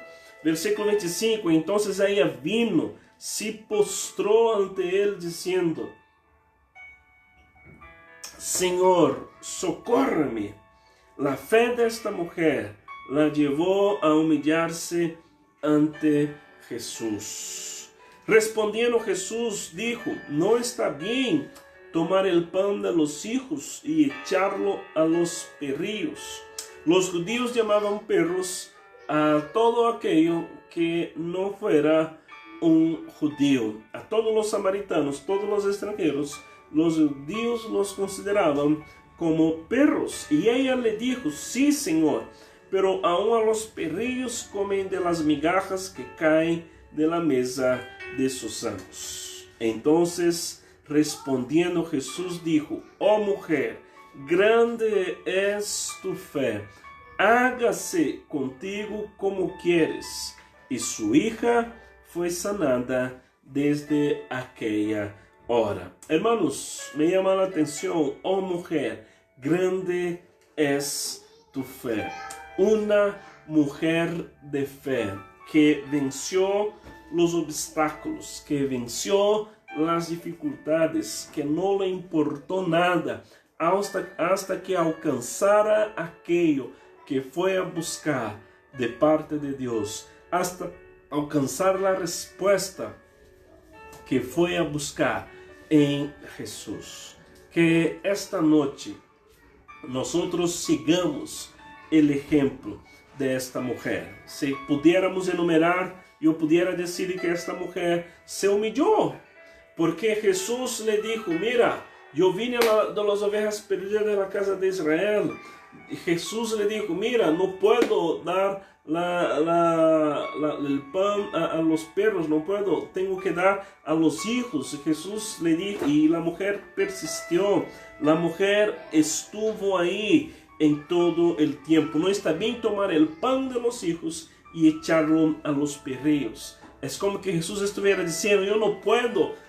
Versículo 25, entonces ella vino, se postró ante él diciendo: Señor, socórreme. La fe de esta mujer la llevó a humillarse ante Jesús. Respondiendo Jesús dijo: no está bien tomar el pan de los hijos y echarlo a los perrillos. Los judíos llamaban perros a todo aquello que no fuera un judío. A todos los samaritanos, todos los extranjeros, los judíos los consideraban como perros. Y ella le dijo: sí, Señor, pero aún a los perrillos comen de las migajas que caen de la mesa de sus amos. Entonces, respondiendo Jesús dijo: oh mujer, grande es tu fe, hágase contigo como quieres. Y su hija fue sanada desde aquella hora. Hermanos, me llama la atención: oh mujer, grande es tu fe. Una mujer de fe que venció los obstáculos, que venció las dificultades, que no le importó nada hasta que alcanzara aquello que fue a buscar de parte de Dios, hasta alcanzar la respuesta que fue a buscar en Jesús. que esta noche nosotros sigamos el ejemplo de esta mujer. Si pudiéramos enumerar, yo pudiera decir que esta mujer se humilló, porque Jesús le dijo, mira, yo vine de las ovejas perdidas de la casa de Israel. Y Jesús le dijo, mira, no puedo dar el pan a los perros, no puedo, tengo que dar a los hijos. Y Jesús le dijo, y la mujer persistió, la mujer estuvo ahí en todo el tiempo. No está bien tomar el pan de los hijos y echarlo a los perrillos. Es como que Jesús estuviera diciendo, yo no puedo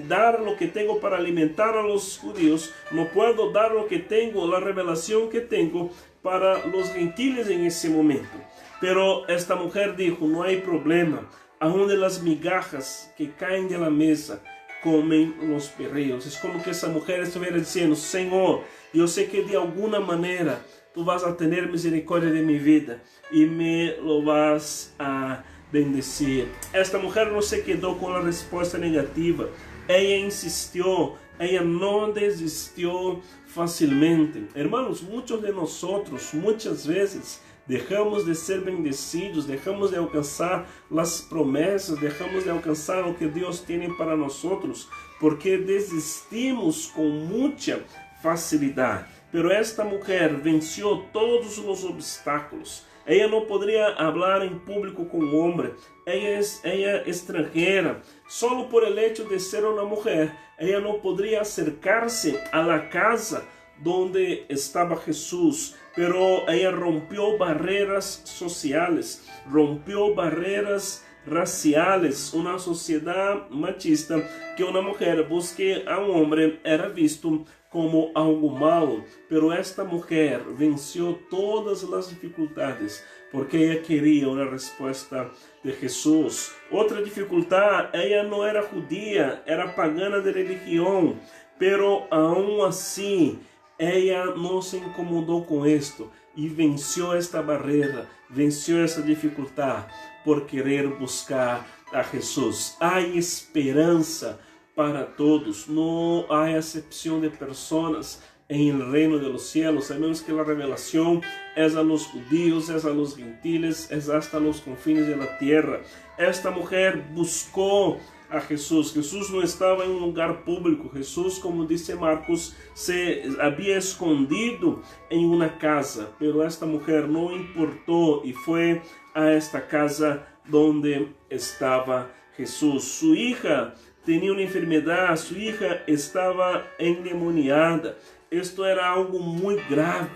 dar lo que tengo para alimentar a los judíos, no puedo dar lo que tengo, la revelación que tengo para los gentiles en ese momento. Pero esta mujer dijo, no hay problema, aún de las migajas que caen de la mesa comen los perrillos. Es como que esa mujer estuviera diciendo, Señor, yo sé que de alguna manera tú vas a tener misericordia de mi vida y me lo vas a bendecir. Esta mujer no se quedó con la respuesta negativa, ella insistió, ella no desistió fácilmente. Hermanos, muchos de nosotros muchas veces dejamos de ser bendecidos, dejamos de alcanzar las promesas, dejamos de alcanzar lo que Dios tiene para nosotros, porque desistimos con mucha facilidad. Pero esta mujer venció todos los obstáculos. Ella no podría hablar en público con un hombre. Ella es extranjera. Solo por el hecho de ser una mujer, ella no podría acercarse a la casa donde estaba Jesús. Pero ella rompió barreras sociales, rompió barreras raciales. Una sociedad machista que una mujer busque a un hombre era visto como algo malo, pero esta mujer venció todas las dificultades porque ella quería una respuesta de Jesús. Otra dificultad, ella no era judía, era pagana de religión, pero aún así ella no se incomodó con esto y venció esta barrera, venció esta dificultad por querer buscar a Jesús. Hay esperanza para todos, no hay acepción de personas en el reino de los cielos. Sabemos que la revelación es a los judíos, es a los gentiles, es hasta los confines de la tierra. Esta mujer buscó a Jesús. Jesús no estaba en un lugar público. Jesús, como dice Marcos, se había escondido en una casa, pero esta mujer no importó y fue a esta casa donde estaba Jesús. Su hija tenía una enfermedad, su hija estaba endemoniada. Esto era algo muy grave,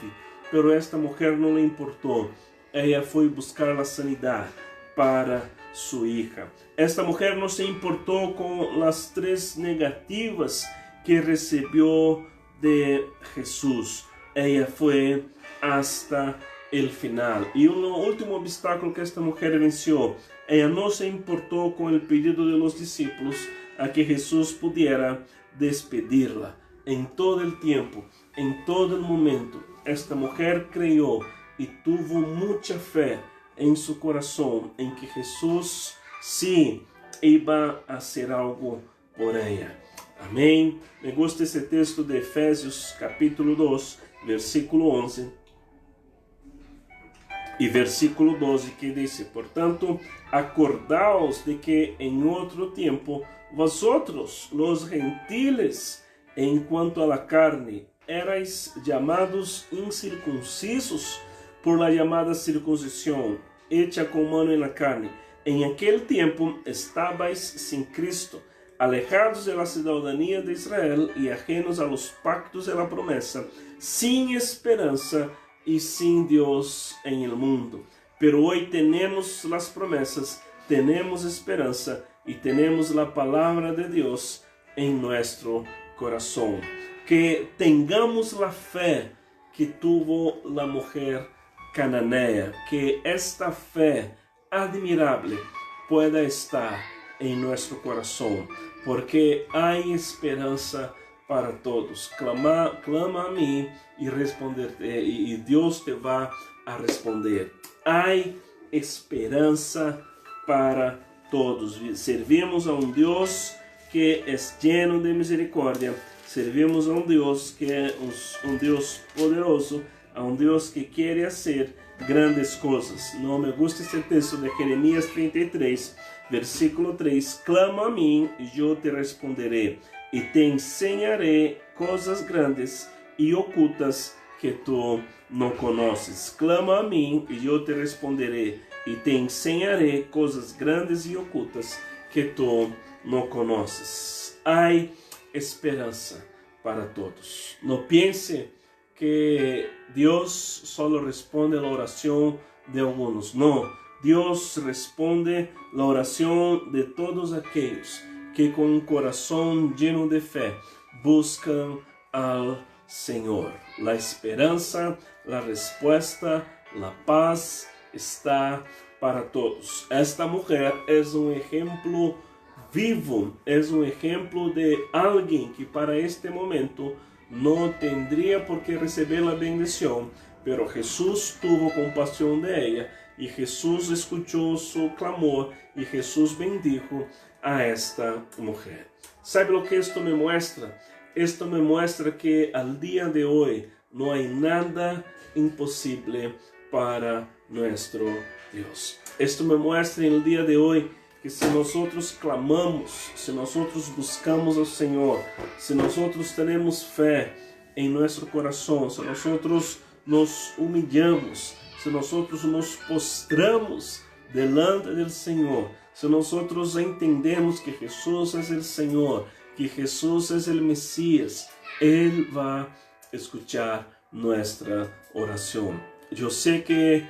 pero a esta mujer no le importó. Ella fue buscar la sanidad para su hija. Esta mujer no se importó con las 3 negativas que recibió de Jesús. Ella fue hasta el final. Y un último obstáculo que esta mujer venció, ella no se importó con el pedido de los discípulos a que Jesús pudiera despedirla. En todo el tiempo, en todo el momento, esta mujer creyó y tuvo mucha fe en su corazón en que Jesús sí iba a hacer algo por ella. Amén. Me gusta ese texto de Efesios capítulo 2, versículo 11 y versículo 12, que dice: por tanto, acordaos de que en otro tiempo vosotros, los gentiles, en cuanto a la carne, erais llamados incircuncisos por la llamada circuncisión, hecha con mano en la carne. En aquel tiempo estabais sin Cristo, alejados de la ciudadanía de Israel y ajenos a los pactos de la promesa, sin esperanza y sin Dios en el mundo. Pero hoy tenemos las promesas, tenemos esperanza y tenemos la palabra de Dios en nuestro corazón. Que tengamos la fe que tuvo la mujer cananea, que esta fe admirable pueda estar en nuestro corazón, porque hay esperanza para todos. Clama a mí y responderte, y Dios te va a responder. Hay esperanza para todos. Servimos a un Dios que es lleno de misericordia. servimos a um Deus que é um Deus poderoso, a um Deus que quer fazer grandes coisas. Não me gusta este texto de Jeremias 33, versículo 3. Clama a mim e eu te responderei, e te ensinarei coisas grandes e ocultas que tu não conheces. Clama a mim e eu te responderei, e te ensinarei coisas grandes e ocultas que tu não conheces. Há esperança para todos. Não pense que Deus só responde a oração de alguns. Não, Deus responde a oração de todos aqueles que com um coração lleno de fé buscam ao Senhor. A esperança, a resposta, a paz está para todos. Esta mulher é um exemplo vivo, é um exemplo de alguém que para este momento não tendría por que receber a bendição, pero Jesus tuvo compaixão de ella e Jesus escutou su clamor e Jesus bendijo a esta mulher. ¿Sabe o que esto me muestra? Esto me muestra que al día de hoy no hay nada imposible para nuestro Dios. Esto me muestra en el día de hoy que se nosotros clamamos, se nosotros buscamos al Señor, se nosotros tenemos fe en nuestro corazón, se nosotros nos humillamos, se nosotros nos postramos delante del Señor, se nosotros entendemos que Jesús es el Señor, que Jesús es el Mesías, Él va a escuchar nuestra oración. Yo sé que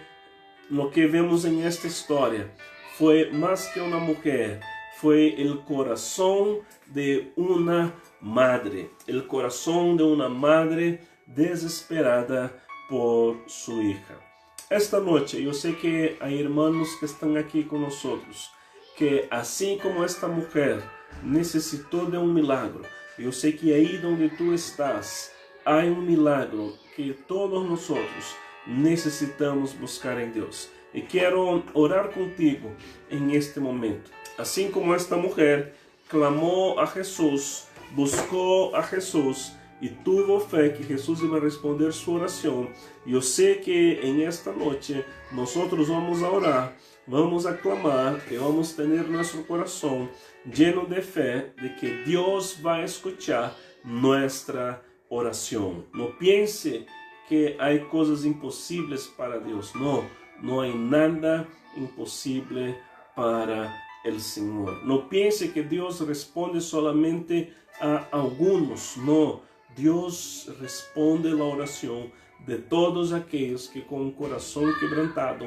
lo que vemos en esta historia fue más que una mujer, fue el corazón de una madre, el corazón de una madre desesperada por su hija. Esta noche yo sé que hay hermanos que están aquí con nosotros, que así como esta mujer necesitó de un milagro, yo sé que ahí donde tú estás hay un milagro que todos nosotros necesitamos buscar en Dios. E quero orar contigo em este momento. Assim como esta mulher clamou a Jesus, buscou a Jesus e tuvo fé que Jesus ia responder sua oração, eu sei que em esta noite nós vamos a orar, vamos a clamar e vamos ter nosso coração lleno de fé de que Deus vai escutar nossa oração. Não pense que há coisas impossíveis para Deus, não. No hay nada imposible para el Señor. No piense que Dios responde solamente a algunos. No, Dios responde la oración de todos aquellos que con un corazón quebrantado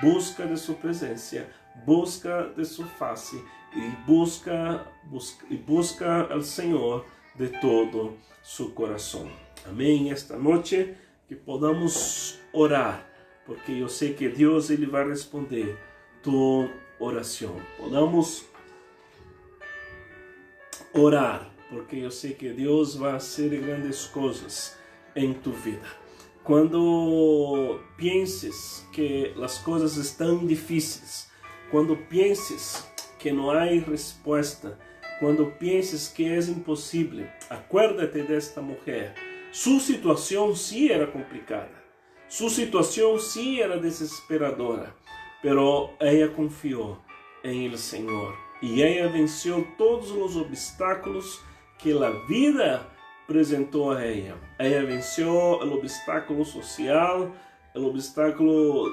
busca de su presencia, busca de su face y busca al Señor de todo su corazón. Amén. Esta noche que podamos orar, porque eu sei que Deus ele vai responder tua oração. Podamos orar, porque eu sei que Deus vai fazer grandes coisas em tu vida. Quando penses que as coisas estão difíceis, quando penses que não há resposta, quando penses que é impossível, acuérdate desta mulher. Sua situação sim era complicada. Sua situação sim era desesperadora, pero ela confiou em el Senhor e ela venceu todos os obstáculos que a vida apresentou a ela. Ela venceu o obstáculo social, o obstáculo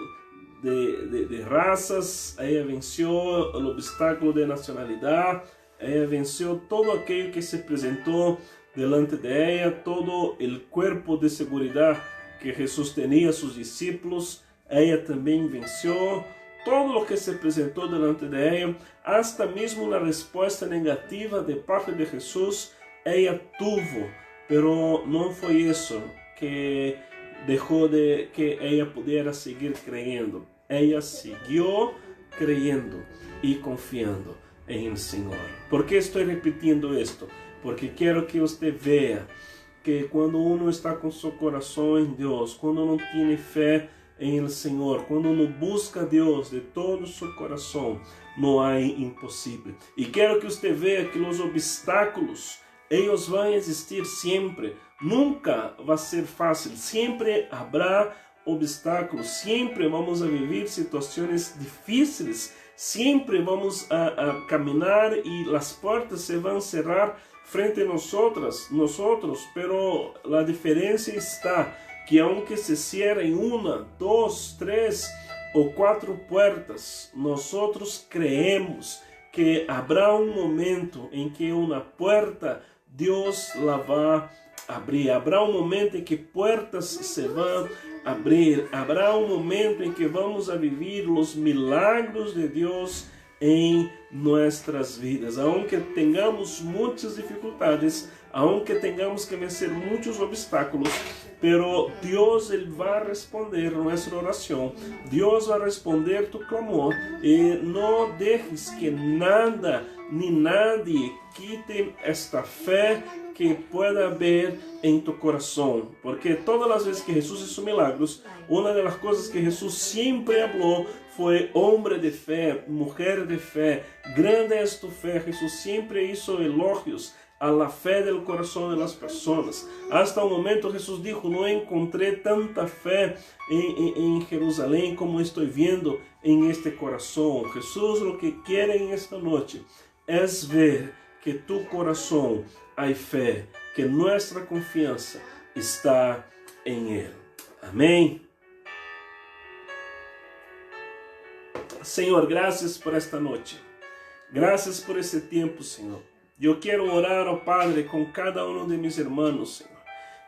de raças, ela venceu o obstáculo de nacionalidade, ela venceu todo aquilo que se apresentou delante de ela, todo o corpo de segurança que Jesus tinha a seus discípulos, ela também venceu todo o que se apresentou delante de ela, hasta mesmo na resposta negativa de parte de Jesus, ela tuvo, pero não foi isso que deixou de que ela pudesse seguir creyendo. Ela seguiu creyendo e confiando em el Senhor. ¿Por que estou repetindo isto? Porque quero que você veja que quando uno está com seu coração em Deus, quando uno tem fé em el Senhor, quando uno busca a Deus de todo o seu coração, não há impossível. E quero que você veja que os obstáculos Ellos van a existir siempre. Nunca va a ser fácil. Siempre habrá obstáculos. Siempre vamos a vivir situaciones difíciles. Siempre vamos a caminar y las puertas se van a cerrar frente a nosotros. Pero la diferencia está que aunque se cierren 1, 2, 3 o 4 puertas, nosotros creemos que habrá un momento en que una puerta Dios la va a abrir. Habrá un momento en que puertas se van a abrir. Habrá un momento en que vamos a vivir los milagros de Dios en nuestras vidas. Aunque tengamos muchas dificultades, aunque tengamos que vencer muchos obstáculos, pero Dios Él va a responder nuestra oración. Dios va a responder tu clamor. Y no dejes que nada ni nadie quite esta fe que pueda haber en tu corazón. Porque todas las veces que Jesús hizo milagros, una de las cosas que Jesús siempre habló fue: hombre de fe, mujer de fe, grande es tu fe. Jesús siempre hizo elogios a la fe del corazón de las personas. Hasta un momento Jesús dijo: no encontré tanta fe en Jerusalén como estoy viendo en este corazón. Jesús lo que quiere en esta noche es ver que tu corazón hay fe, que nuestra confianza está en Él. Amén. Señor, gracias por esta noche. Gracias por ese tiempo, Señor. Yo quiero orar, oh Padre, con cada uno de mis hermanos, Señor.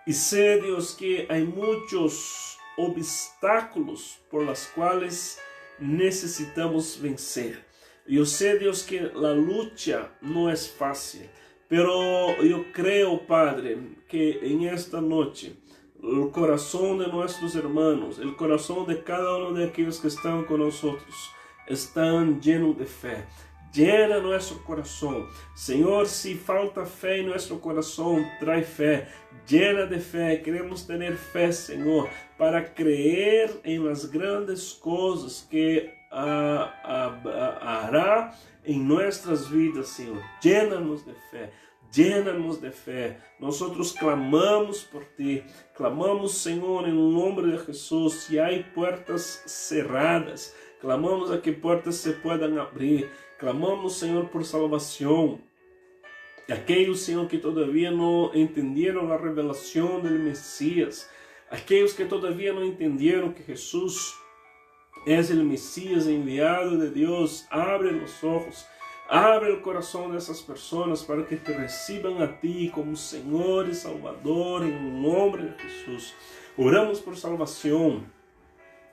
Y sé, Dios, que hay muchos obstáculos por los cuales necesitamos vencer. Yo sé, Dios, que la lucha no es fácil, pero yo creo, Padre, que en esta noche el corazón de nuestros hermanos, el corazón de cada uno de aquellos que están con nosotros, están llenos de fe. Llena nuestro corazón. Señor, si falta fe en nuestro corazón, trae fe. Llena de fe. Queremos tener fe, Señor, para creer en las grandes cosas que hará en nuestras vidas, Señor. Llénanos de fe. Llénanos de fe. Nosotros clamamos por ti. Clamamos, Señor, en el nombre de Jesús. Si hay puertas cerradas, clamamos a que puertas se puedan abrir. Clamamos, Señor, por salvación. Aquellos, Señor, que todavía no entendieron la revelación del Mesías. Aquellos que todavía no entendieron que Jesús es el Mesías enviado de Dios. Abre los ojos. Abre el corazón de esas personas para que te reciban a ti como Señor y Salvador en el nombre de Jesús. Oramos por salvación.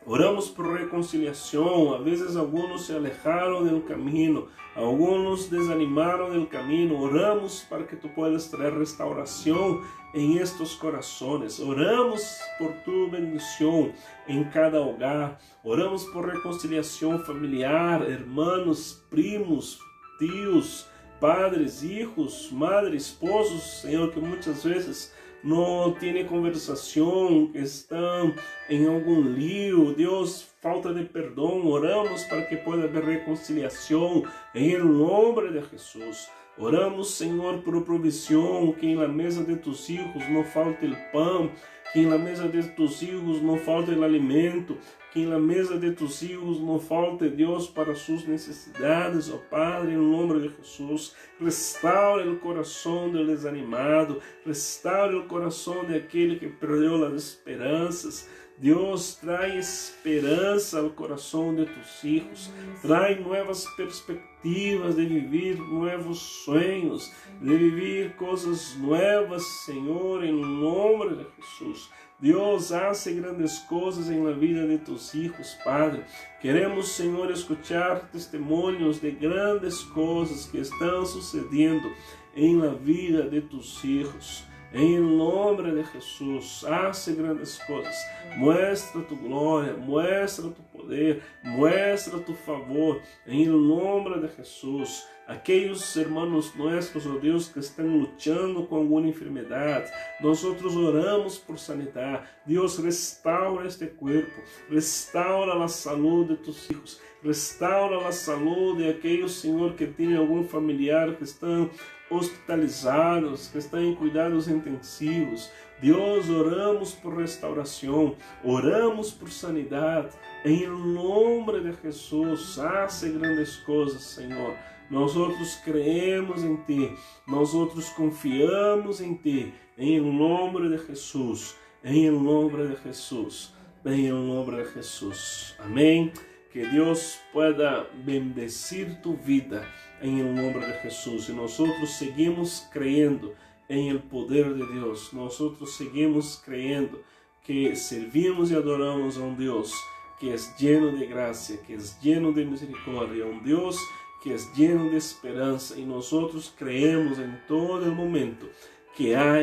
Oramos por reconciliación. A veces algunos se alejaron del camino, algunos desanimaron del camino. Oramos para que tú puedas traer restauración en estos corazones. Oramos por tu bendición en cada hogar. Oramos por reconciliación familiar, hermanos, primos, tíos, padres, hijos, madre, esposos, Señor, que muchas veces no tiene conversación, que están en algún lío, Dios, falta de perdón. Oramos para que pueda haber reconciliación en el nombre de Jesús. Oramos, Señor, por provisión, que en la mesa de tus hijos no falte el pan, que en la mesa de tus hijos no falte el alimento, que en la mesa de tus hijos no falte, Dios, para sus necesidades, oh Padre, en el nombre de Jesús. Restaura el corazón del desanimado, restaura el corazón de aquel que perdió las esperanzas. Dios, trae esperanza al corazón de tus hijos, trae nuevas perspectivas de vivir nuevos sueños, de vivir cosas nuevas, Señor, en el nombre de Jesús. Dios, hace grandes cosas en la vida de tus hijos, Padre. Queremos, Señor, escuchar testimonios de grandes cosas que están sucediendo en la vida de tus hijos. En el nombre de Jesús, hace grandes cosas. Muestra tu gloria, muestra tu poder, muestra tu favor. En el nombre de Jesús. Aquellos hermanos nuestros, oh Dios, que están luchando con alguna enfermedad, nosotros oramos por sanidad. Dios, restaura este cuerpo, restaura la salud de tus hijos, restaura la salud de aquellos, Señor, que tienen algún familiar que están hospitalizados, que estão em cuidados intensivos. Deus, oramos por restauração, oramos por sanidade. Em nome de Jesus, hace grandes coisas, Senhor. Nós outros creemos em Ti, nós outros confiamos em Ti, em nome de Jesus, em nome de Jesus, em nome de Jesus. Amém. Que Deus pueda bendecir tu vida em nome de Jesus. E nós outros seguimos crendo em el poder de Deus. Nós outros seguimos crendo que servimos e adoramos a um Deus que é lleno de graça, que é lleno de misericórdia, um Deus que é lleno de esperança, e nós outros creemos em todo o momento que há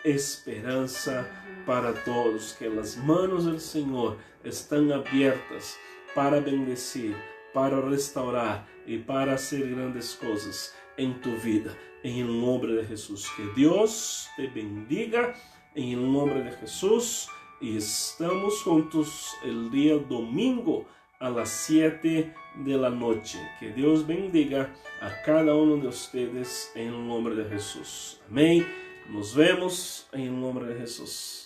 esperança para todos, que as mãos do Senhor estão abertas para bendecir, para restaurar e para hacer grandes coisas em tu vida, em nome de Jesus. Que Deus te bendiga em nome de Jesus, e estamos juntos el dia domingo a las 7 de la noche. Que Deus bendiga a cada um de ustedes em nome de Jesus. Amém. Nos vemos em nome de Jesus.